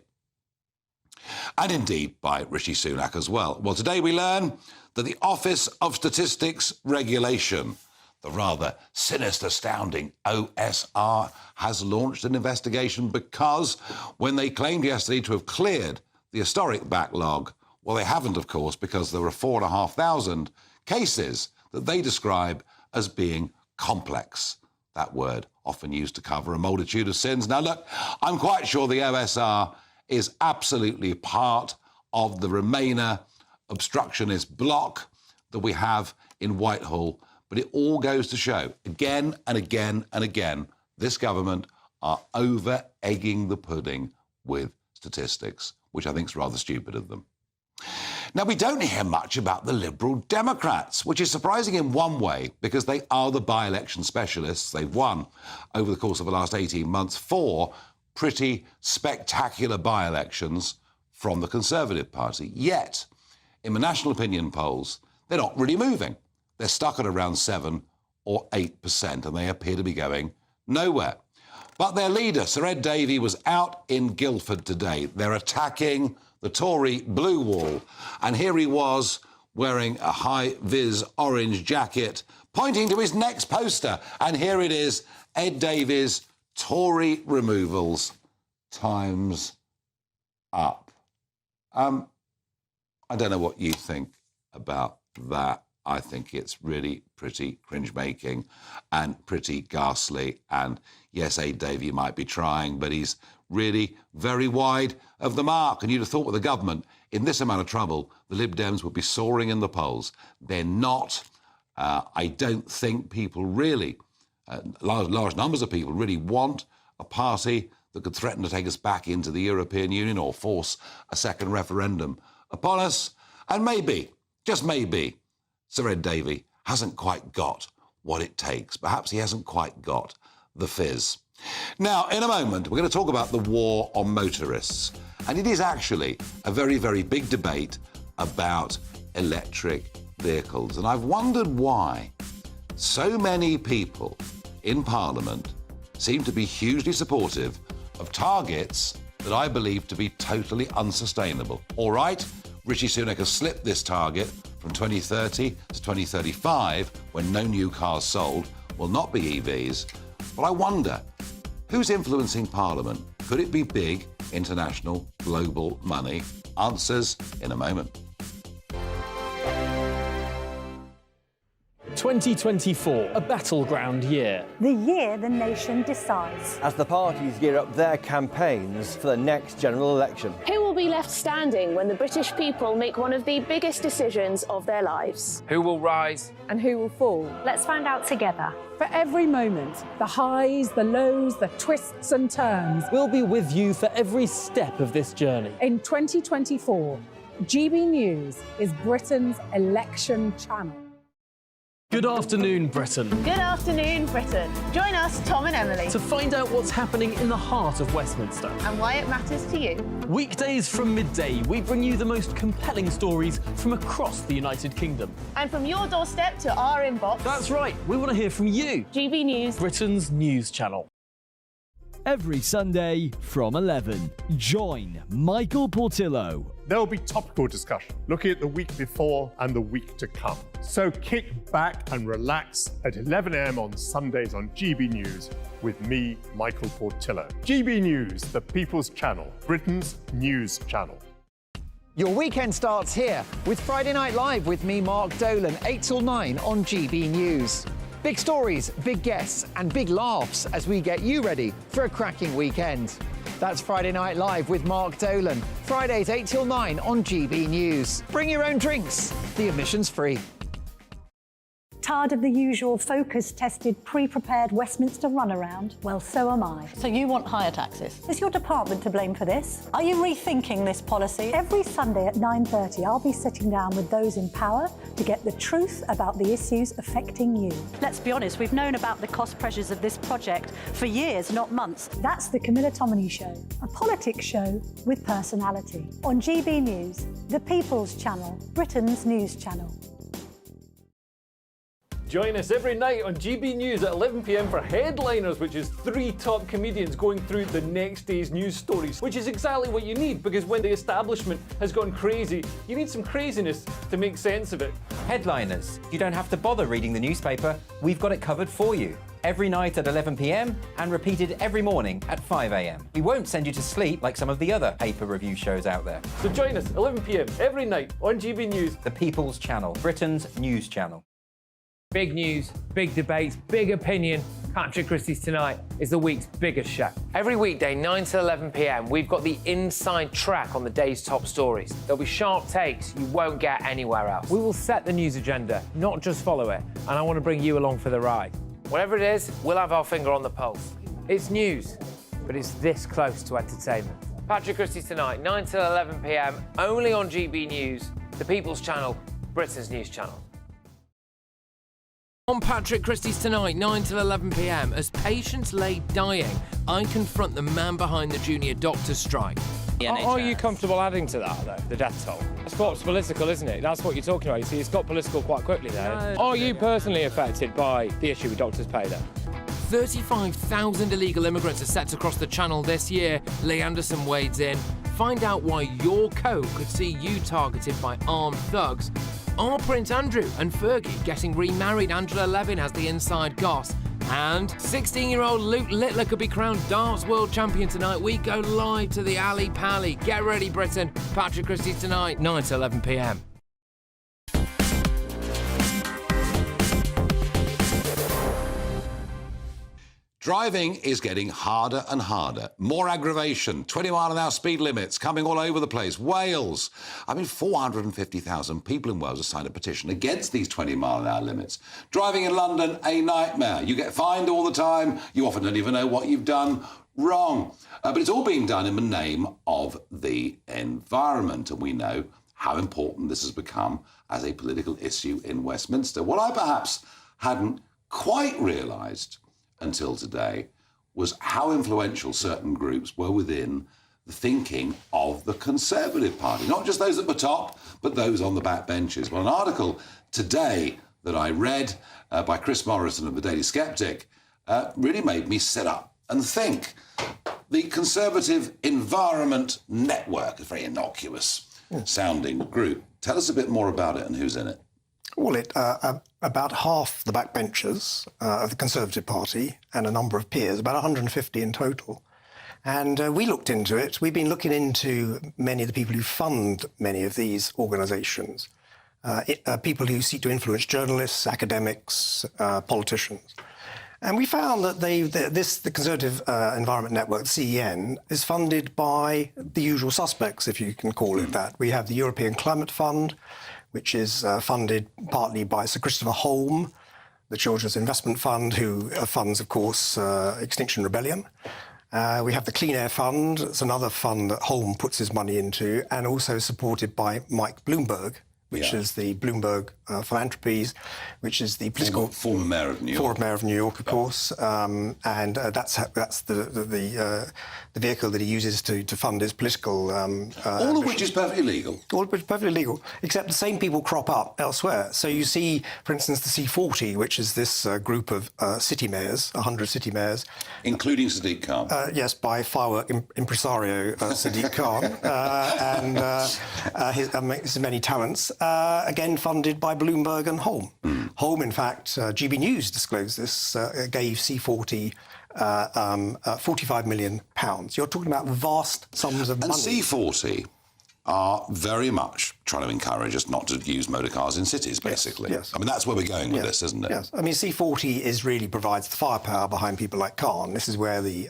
Speaker 3: and indeed by Rishi Sunak as well. Well, today we learn that the Office of Statistics Regulation, the rather sinister sounding OSR, has launched an investigation because when they claimed yesterday to have cleared the historic backlog, well, they haven't, of course, because there were 4,500 cases that they describe as being complex. That word often used to cover a multitude of sins. Now, look, I'm quite sure the OSR is absolutely part of the Remainer obstructionist bloc that we have in Whitehall. But it all goes to show, again and again and again, this government are over-egging the pudding with statistics, which I think is rather stupid of them. Now, we don't hear much about the Liberal Democrats, which is surprising in one way, because they are the by-election specialists. They've won, over the course of the last 18 months, 4 pretty spectacular by-elections from the Conservative Party. Yet, in the national opinion polls, they're not really moving. They're stuck at around 7 or 8%, and they appear to be going nowhere. But their leader, Sir Ed Davey, was out in Guildford today. They're attacking the Tory blue wall. And here he was wearing a high-vis orange jacket, pointing to his next poster. And here it is, Ed Davey's Tory removals, time's up. I don't know what you think about that. I think it's really pretty cringe-making and pretty ghastly. And yes, Ed Davey might be trying, but he's really very wide of the mark. And you'd have thought with the government in this amount of trouble, the Lib Dems would be soaring in the polls. They're not. I don't think people really, large numbers of people really want a party that could threaten to take us back into the European Union or force a second referendum upon us. And maybe, just maybe, Sir Ed Davey hasn't quite got what it takes. Perhaps he hasn't quite got the fizz. Now, in a moment, we're going to talk about the war on motorists. And it is actually a very, very big debate about electric vehicles. And I've wondered why so many people in Parliament seem to be hugely supportive of targets that I believe to be totally unsustainable. All right, Rishi Sunak has slipped this target from 2030 to 2035, when no new cars sold will not be EVs. But I wonder, who's influencing Parliament? Could it be big, international, global money? Answers in a moment.
Speaker 9: 2024, a battleground year.
Speaker 18: The year the nation decides.
Speaker 2: As the parties gear up their campaigns for the next general election.
Speaker 10: Who will be left standing when the British people make one of the biggest decisions of their lives?
Speaker 17: Who will rise?
Speaker 10: And who will fall?
Speaker 18: Let's find out together.
Speaker 22: For every moment, the highs, the lows, the twists and turns.
Speaker 9: We'll be with you for every step of this journey.
Speaker 22: In 2024, GB News is Britain's election channel.
Speaker 9: Good afternoon, Britain.
Speaker 10: Good afternoon, Britain. Join us, Tom and Emily,
Speaker 9: To find out what's happening in the heart of Westminster.
Speaker 10: and why it matters to you.
Speaker 9: Weekdays from midday, we bring you the most compelling stories from across the United Kingdom.
Speaker 10: And from your doorstep to our inbox.
Speaker 9: That's right, we want to hear from you.
Speaker 10: GB News,
Speaker 9: Britain's news channel.
Speaker 12: Every Sunday from 11, join Michael Portillo.
Speaker 23: There will be topical discussion, looking at the week before and the week to come. So kick back and relax at 11 a.m. on Sundays on GB News with me, Michael Portillo. GB News, the People's Channel, Britain's news channel.
Speaker 6: Your weekend starts here with Friday Night Live with me, Mark Dolan, 8 till 9 on GB News. Big stories, big guests, and big laughs as we get you ready for a cracking weekend. That's Friday Night Live with Mark Dolan. Fridays 8 till 9 on GB News. Bring your own drinks. The admission's free.
Speaker 18: Tired of the usual focus-tested, pre-prepared Westminster runaround? Well, so am I.
Speaker 4: So you want higher taxes?
Speaker 18: Is your department to blame for this? Are you rethinking this policy? Every Sunday at 9:30, I'll be sitting down with those in power to get the truth about the issues affecting you.
Speaker 4: Let's be honest, we've known about the cost pressures of this project for years, not months.
Speaker 18: That's the Camilla Tominey Show, a politics show with personality. On GB News, the People's Channel, Britain's news channel.
Speaker 5: Join us every night on GB News at 11 p.m. for Headliners, which is 3 top comedians going through the next day's news stories, which is exactly what you need, because when the establishment has gone crazy, you need some craziness to make sense of it.
Speaker 11: Headliners. You don't have to bother reading the newspaper. We've got it covered for you. Every night at 11 p.m. and repeated every morning at 5 a.m. We won't send you to sleep like some of the other paper review shows out there.
Speaker 5: So join us 11 p.m. every night on GB News.
Speaker 11: The People's Channel, Britain's news channel.
Speaker 17: Big news, big debates, big opinion. Patrick Christie's Tonight is the week's biggest show. Every weekday, 9 to 11 p.m, we've got the inside track on the day's top stories. There'll be sharp takes you won't get anywhere else. We will set the news agenda, not just follow it, and I want to bring you along for the ride. Whatever it is, we'll have our finger on the pulse. It's news, but it's this close to entertainment. Patrick Christie's Tonight, 9 to 11 p.m, only on GB News, the People's Channel, Britain's news channel. On Patrick Christie's Tonight, 9 till 11 p.m, as patients lay dying, I confront the man behind the junior doctors' strike. Are you comfortable adding to that, though, the death toll? It's got political, isn't it? That's what you're talking about. You see, it's got political quite quickly there. Are you personally affected by the issue with doctors' pay, then? 35,000 illegal immigrants are set to cross the channel this year. Lee Anderson wades in. Find out why your coat could see you targeted by armed thugs. Are Prince Andrew and Fergie getting remarried? Angela Levin has the inside goss. And 16-year-old Luke Littler could be crowned darts world champion tonight. We go live to the Alley Pally. Get ready, Britain. Patrick Christie's Tonight, 9 to 11 p.m.
Speaker 3: Driving is getting harder and harder. More aggravation, 20-mile-an-hour speed limits coming all over the place. Wales. 450,000 people in Wales have signed a petition against these 20-mile-an-hour limits. Driving in London, a nightmare. You get fined all the time. You often don't even know what you've done wrong. But it's all being done in the name of the environment. And we know how important this has become as a political issue in Westminster. What I perhaps hadn't quite realised until today was how influential certain groups were within the thinking of the Conservative Party. Not just those at the top, but those on the back benches. Well, an article today that I read by Chris Morrison of the Daily Sceptic really made me sit up and think. The Conservative Environment Network, a very innocuous sounding group. Tell us a bit more about it and who's in it.
Speaker 24: Well, about half the backbenchers of the Conservative Party and a number of peers, about 150 in total. And we looked into it. We've been looking into many of the people who fund many of these organisations. people who seek to influence journalists, academics, politicians. And we found that the Conservative Environment Network, the CEN, is funded by the usual suspects, if you can call it that. We have the European Climate Fund, which is funded partly by Sir Christopher Holm, the Children's Investment Fund, who funds, of course, Extinction Rebellion. We have the Clean Air Fund. It's another fund that Holm puts his money into, and also supported by Mike Bloomberg, which is the Bloomberg Philanthropies, which is the political
Speaker 3: former mayor of New York.
Speaker 24: Former mayor of New York, of course, and that's the vehicle that he uses to fund his political.
Speaker 3: All of which is perfectly legal.
Speaker 24: All of which is perfectly legal, except the same people crop up elsewhere. So you see, for instance, the C40, which is this group of city mayors, 100 city mayors,
Speaker 3: including Sadiq Khan.
Speaker 24: Yes, by firework impresario Sadiq Khan, and his many talents. Again, funded by Bloomberg and Holm. Holm, in fact, GB News disclosed this, gave C40 £45 million. You're talking about vast sums of money.
Speaker 3: And C40 are very much trying to encourage us not to use motor cars in cities, basically.
Speaker 24: Yes.
Speaker 3: I mean, that's where we're going with this, isn't it?
Speaker 24: Yes. I mean, C40 really provides the firepower behind people like Khan. This is where the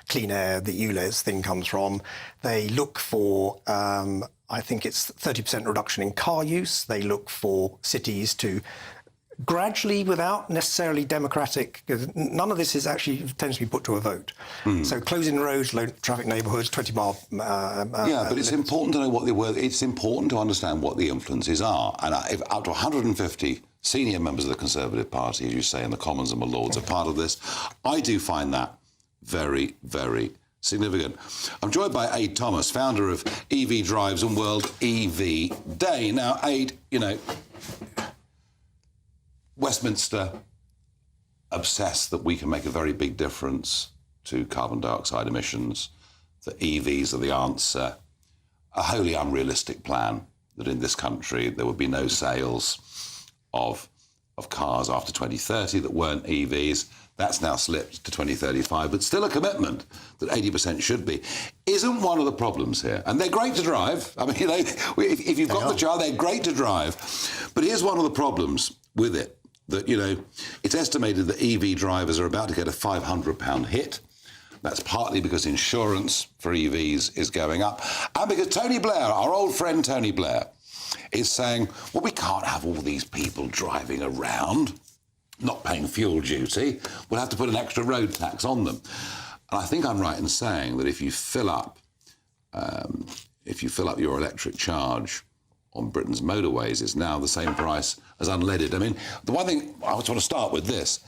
Speaker 24: clean air, the ULEZ thing comes from. They look for, I think it's 30% reduction in car use. They look for cities to gradually, without necessarily democratic, because none of this is actually tends to be put to a vote. So closing roads, low traffic neighbourhoods, 20-mile.
Speaker 3: Yeah, but it's important to know what they were. It's important to understand what the influences are. And if up to 150 senior members of the Conservative Party, as you say, and the Commons and the Lords are part of this, I do find that very, very significant. I'm joined by Aid Thomas, founder of EV Drives and World EV Day. Now, Aid, you know, Westminster obsessed that we can make a very big difference to carbon dioxide emissions, that EVs are the answer, a wholly unrealistic plan that in this country there would be no sales of cars after 2030 that weren't EVs. That's now slipped to 2035, but still a commitment that 80% should be. Isn't one of the problems here? And they're great to drive. I mean, you know, if you've got the car, they're great to drive. But here's one of the problems with it, that, you know, it's estimated that EV drivers are about to get a £500 hit. That's partly because insurance for EVs is going up, and because Tony Blair, our old friend Tony Blair, is saying, well, we can't have all these people driving around not paying fuel duty. We'll have to put an extra road tax on them. And I think I'm right in saying that if you fill up your electric charge on Britain's motorways, it's now the same price as unleaded. I mean, the one thing I just want to start with this: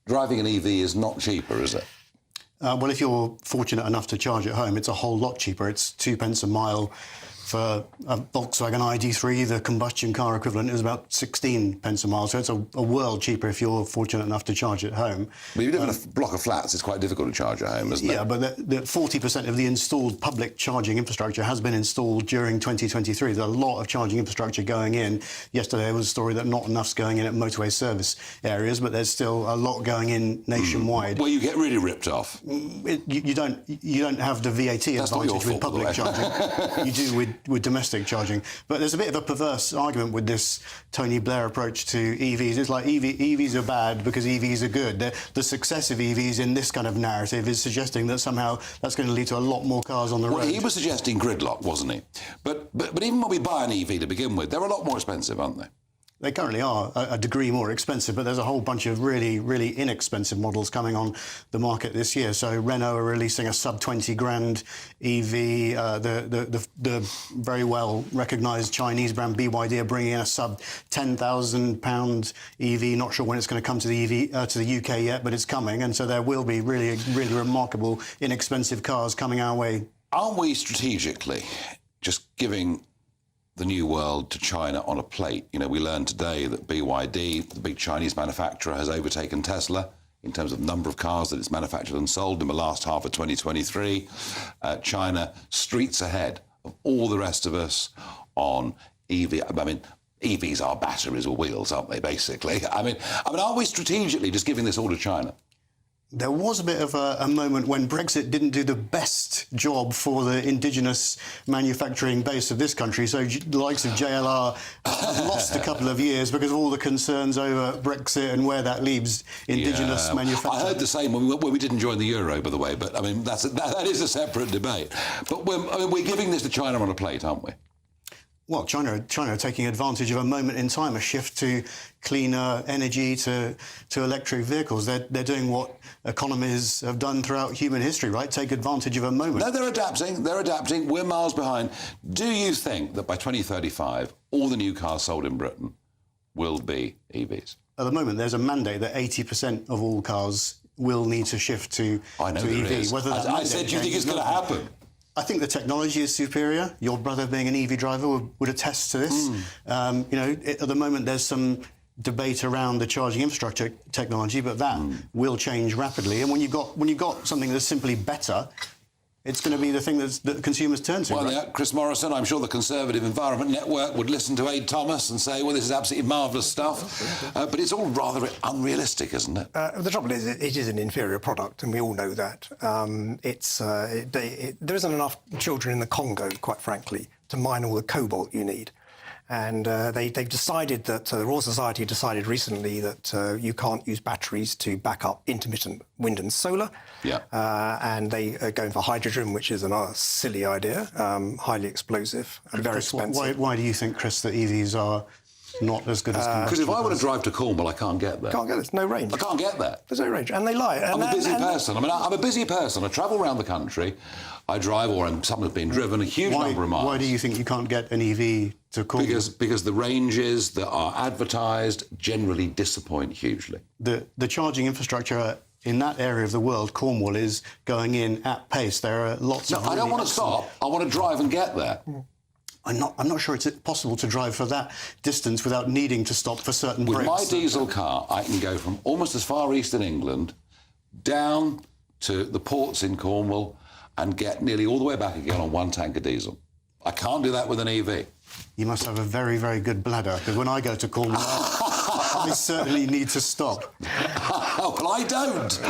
Speaker 3: driving an EV is not cheaper, is it?
Speaker 1: Well, if you're fortunate enough to charge at home, it's a whole lot cheaper. It's 2p a mile. For a Volkswagen ID3, the combustion car equivalent is about 16p a mile, so it's a world cheaper if you're fortunate enough to charge at home.
Speaker 3: But if you live in a block of flats, it's quite difficult to charge at home, isn't it?
Speaker 1: Yeah, but the 40% of the installed public charging infrastructure has been installed during 2023. There's a lot of charging infrastructure going in. Yesterday there was a story that not enough's going in at motorway service areas, but there's still a lot going in nationwide.
Speaker 3: Well, you get really ripped off.
Speaker 1: You don't have the VAT advantage with public charging. You do with domestic charging. But there's a bit of a perverse argument with this Tony Blair approach to EVs. It's like EVs are bad because EVs are good. The success of EVs in this kind of narrative is suggesting that somehow that's going to lead to a lot more cars on the road.
Speaker 3: Well, he was suggesting gridlock, wasn't he? But even when we buy an EV to begin with, they're a lot more expensive, aren't they?
Speaker 1: They currently are a degree more expensive, but there's a whole bunch of really, really inexpensive models coming on the market this year. So Renault are releasing a sub 20 grand EV. The very well recognised Chinese brand BYD are bringing in a sub £10,000 EV. Not sure when it's going to come to the UK yet, but it's coming. And so there will be really remarkable inexpensive cars coming our way.
Speaker 3: Aren't we strategically just giving the new world to China on a plate? You know, we learned today that BYD, the big Chinese manufacturer, has overtaken Tesla in terms of number of cars that it's manufactured and sold in the last half of 2023. China streets ahead of all the rest of us on EV. I mean, EVs are batteries or wheels, aren't they, basically? I mean, aren't we strategically just giving this all to China?
Speaker 1: There was a bit of a moment when Brexit didn't do the best job for the indigenous manufacturing base of this country. So the likes of JLR have lost a couple of years because of all the concerns over Brexit and where that leaves indigenous manufacturing.
Speaker 3: I heard the same when we didn't join the euro, by the way. But I mean, that is a separate debate. But we're giving this to China on a plate, aren't we?
Speaker 1: Well, China are taking advantage of a moment in time, a shift to cleaner energy, to electric vehicles. They're doing what economies have done throughout human history, right? Take advantage of a moment.
Speaker 3: No, they're adapting. They're adapting. We're miles behind. Do you think that by 2035, all the new cars sold in Britain will be EVs?
Speaker 1: At the moment, there's a mandate that 80% of all cars will need to shift to EV. Whether that
Speaker 3: I said, do you think it's going to happen?
Speaker 1: I think the technology is superior. Your brother, being an EV driver, would attest to this. At the moment, there's some debate around the charging infrastructure technology, but that will change rapidly. And when you've got something that's simply better, it's going to be the thing that consumers turn to.
Speaker 3: Well,
Speaker 1: right?
Speaker 3: yeah, Chris Morrison, I'm sure the Conservative Environment Network would listen to Aid Thomas and say, well, this is absolutely marvellous stuff. But it's all rather unrealistic, isn't it?
Speaker 24: The trouble is, it is an inferior product, and we all know that. There isn't enough children in the Congo, quite frankly, to mine all the cobalt you need. And they've decided that, the Royal Society decided recently that you can't use batteries to back up intermittent wind and solar.
Speaker 3: Yeah.
Speaker 24: And they are going for hydrogen, which is another silly idea, highly explosive and very expensive.
Speaker 1: Why do you think, Chris, that EVs are not as good as combustion?
Speaker 3: Because if I want to drive to Cornwall, I can't get there.
Speaker 24: Can't get there. There's no range.
Speaker 3: I can't get there.
Speaker 24: There's no range. And they lie.
Speaker 3: I'm a busy person. I mean, I'm a busy person. I travel around the country. I drive, or something's been driven a huge number of miles.
Speaker 1: Why do you think you can't get an EV to Cornwall?
Speaker 3: Because the ranges that are advertised generally disappoint hugely.
Speaker 1: The charging infrastructure in that area of the world, Cornwall, is going in at pace. There are lots of...
Speaker 3: No, I don't want to stop. I want to drive and get there.
Speaker 1: I'm not sure it's possible to drive for that distance without needing to stop for certain breaks.
Speaker 3: With my diesel car, I can go from almost as far east in England down to the ports in Cornwall and get nearly all the way back again on one tank of diesel. I can't do that with an EV.
Speaker 1: You must have a very, very good bladder, because when I go to Cornwall, I certainly need to stop.
Speaker 3: Well, I don't.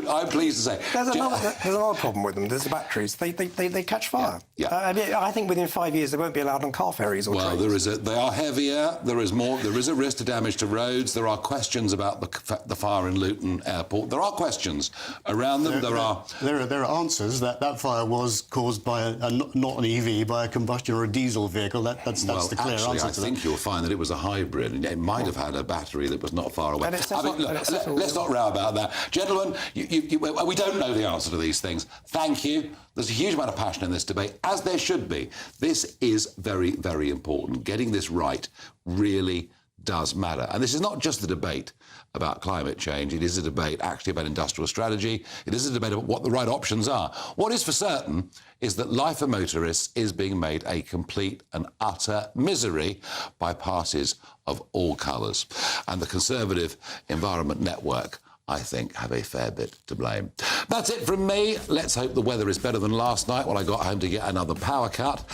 Speaker 3: I'm pleased to say.
Speaker 24: There's another problem with them. There's the batteries. They catch fire.
Speaker 3: Yeah.
Speaker 24: I think within 5 years they won't be allowed on car ferries or trains.
Speaker 3: They are heavier. There is more. There is a risk to damage to roads. There are questions about the fire in Luton Airport. There are questions around them. There
Speaker 1: are answers that fire was caused by not an EV, by a combustion or a diesel vehicle. That's the clear answer to that.
Speaker 3: I think you'll find that it was a hybrid, and it might have had a battery that was not far away. Let's not row about that. Gentlemen, we don't know the answer to these things. Thank you. There's a huge amount of passion in this debate, as there should be. This is very, very important. Getting this right really does matter. And this is not just a debate about climate change. It is a debate actually about industrial strategy. It is a debate about what the right options are. What is for certain is that life for motorists is being made a complete and utter misery by parties of all colours. And the Conservative Environment Network, I think, have a fair bit to blame. That's it from me. Let's hope the weather is better than last night when I got home to get another power cut.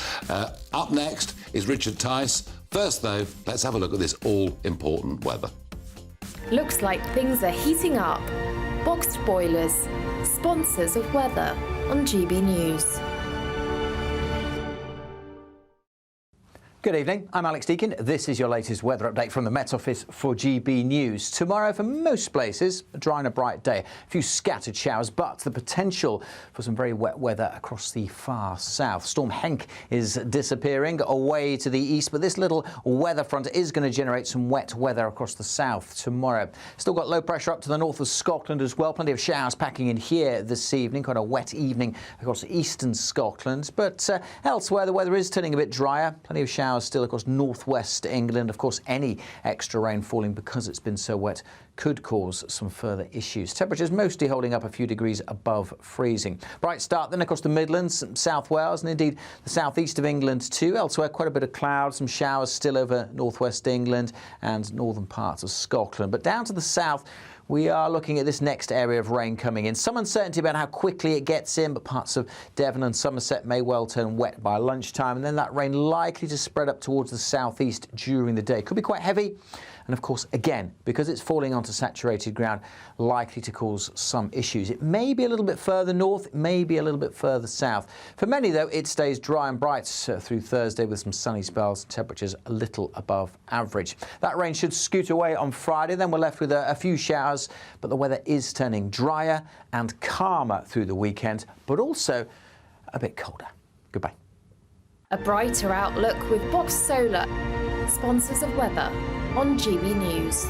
Speaker 3: Up next is Richard Tice. First, though, let's have a look at this all-important weather.
Speaker 7: Looks like things are heating up. Boxed boilers, sponsors of weather on GB News.
Speaker 6: Good evening, I'm Alex Deakin. This is your latest weather update from the Met Office for GB News. Tomorrow, for most places, a dry and a bright day. A few scattered showers, but the potential for some very wet weather across the far south. Storm Henk is disappearing away to the east, but this little weather front is going to generate some wet weather across the south tomorrow. Still got low pressure up to the north of Scotland as well. Plenty of showers packing in here this evening. Quite a wet evening across eastern Scotland. But elsewhere, the weather is turning a bit drier. Plenty of showers still across northwest England. Of course, any extra rain falling because it's been so wet could cause some further issues. Temperatures mostly holding up a few degrees above freezing. Bright start then across the Midlands, South Wales, and indeed the southeast of England too. Elsewhere, quite a bit of cloud, some showers still over northwest England and northern parts of Scotland. But down to the south, we are looking at this next area of rain coming in. Some uncertainty about how quickly it gets in, but parts of Devon and Somerset may well turn wet by lunchtime, and then that rain likely to spread up towards the southeast during the day. Could be quite heavy
Speaker 14: And of course, again, because it's falling onto saturated ground, likely to cause some issues. It may be a little bit further north, it may be a little bit further south. For many, though, it stays dry and bright through Thursday with some sunny spells, temperatures a little above average. That rain should scoot away on Friday, then we're left with a few showers, but the weather is turning drier and calmer through the weekend, but also a bit colder. Goodbye.
Speaker 7: A brighter outlook with Box Solar, sponsors of weather on GB News.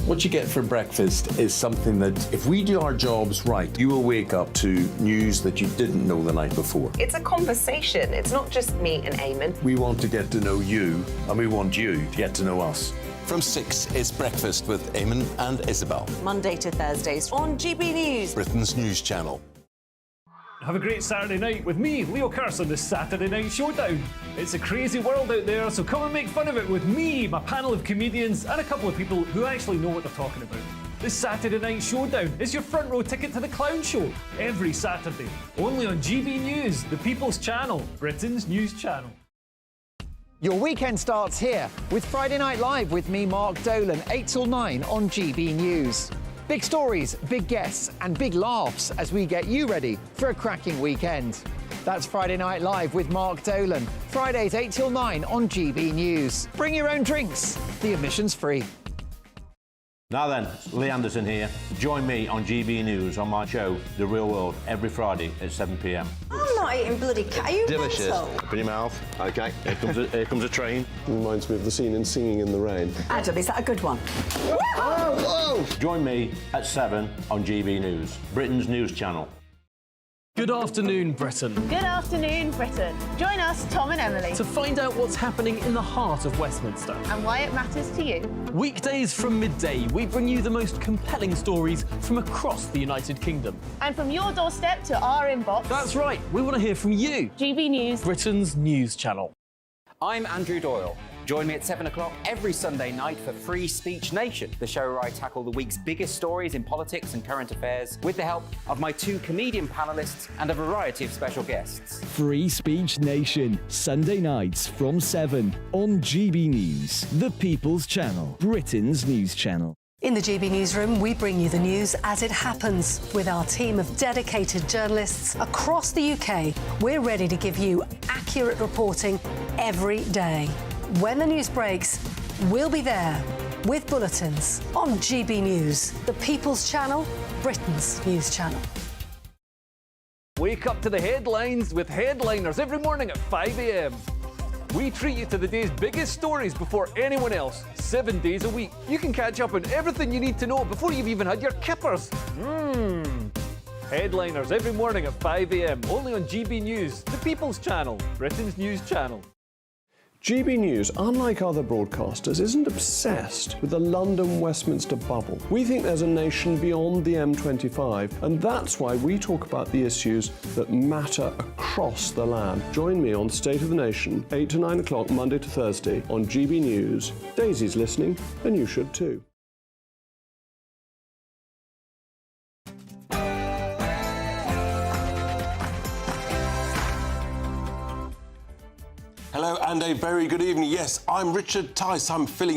Speaker 15: What you get for breakfast is something that, if we do our jobs right, you will wake up to news that you didn't know the night before.
Speaker 16: It's a conversation. It's not just me and Eamon.
Speaker 15: We want to get to know you, and we want you to get to know us.
Speaker 19: From 6, it's Breakfast with Eamon and Isabel.
Speaker 16: Monday to Thursdays on GB News,
Speaker 19: Britain's news channel.
Speaker 5: Have a great Saturday night with me, Leo Carson, this Saturday Night Showdown. It's a crazy world out there, so come and make fun of it with me, my panel of comedians, and a couple of people who actually know what they're talking about. This Saturday Night Showdown is your front row ticket to the clown show every Saturday, only on GB News, the People's Channel, Britain's news channel.
Speaker 6: Your weekend starts here with Friday Night Live with me, Mark Dolan, 8 till 9 on GB News. Big stories, big guests and big laughs as we get you ready for a cracking weekend. That's Friday Night Live with Mark Dolan, Fridays 8 till 9 on GB News. Bring your own drinks, the admission's free.
Speaker 25: Now then, Lee Anderson here. Join me on GB News on my show, The Real World, every Friday at 7 p.m.
Speaker 26: I'm not eating bloody cat. Are you
Speaker 8: Delicious.
Speaker 26: mental?
Speaker 8: Open your mouth. OK, here comes a train. Reminds me of the scene in Singing in the Rain.
Speaker 26: Adam, is that a good one?
Speaker 25: Whoa! Join me at 7 on GB News, Britain's news channel.
Speaker 9: Good afternoon, Britain.
Speaker 10: Good afternoon, Britain. Join us, Tom and Emily,
Speaker 9: To find out what's happening in the heart of Westminster.
Speaker 10: and why it matters to you.
Speaker 9: Weekdays from midday, we bring you the most compelling stories from across the United Kingdom.
Speaker 10: And from your doorstep to our inbox.
Speaker 9: That's right, we want to hear from you.
Speaker 10: GB News,
Speaker 9: Britain's news channel.
Speaker 11: I'm Andrew Doyle. Join me at 7 o'clock every Sunday night for Free Speech Nation, the show where I tackle the week's biggest stories in politics and current affairs with the help of my 2 comedian panellists and a variety of special guests.
Speaker 12: Free Speech Nation, Sunday nights from 7 on GB News, the People's Channel, Britain's news channel.
Speaker 13: In the GB Newsroom, we bring you the news as it happens. With our team of dedicated journalists across the UK, we're ready to give you accurate reporting every day. When the news breaks, we'll be there with bulletins on GB News, the People's Channel, Britain's news channel.
Speaker 5: Wake up to the headlines with Headliners every morning at 5 a.m. We treat you to the day's biggest stories before anyone else, 7 days a week. You can catch up on everything you need to know before you've even had your kippers. Headliners every morning at 5 a.m. only on GB News, the People's Channel, Britain's news channel.
Speaker 8: GB News, unlike other broadcasters, isn't obsessed with the London-Westminster bubble. We think there's a nation beyond the M25, and that's why we talk about the issues that matter across the land. Join me on State of the Nation, 8 to 9 o'clock, Monday to Thursday, on GB News. Daisy's listening, and you should too.
Speaker 3: Hello and a very good evening. Yes, I'm Richard Tice. I'm filling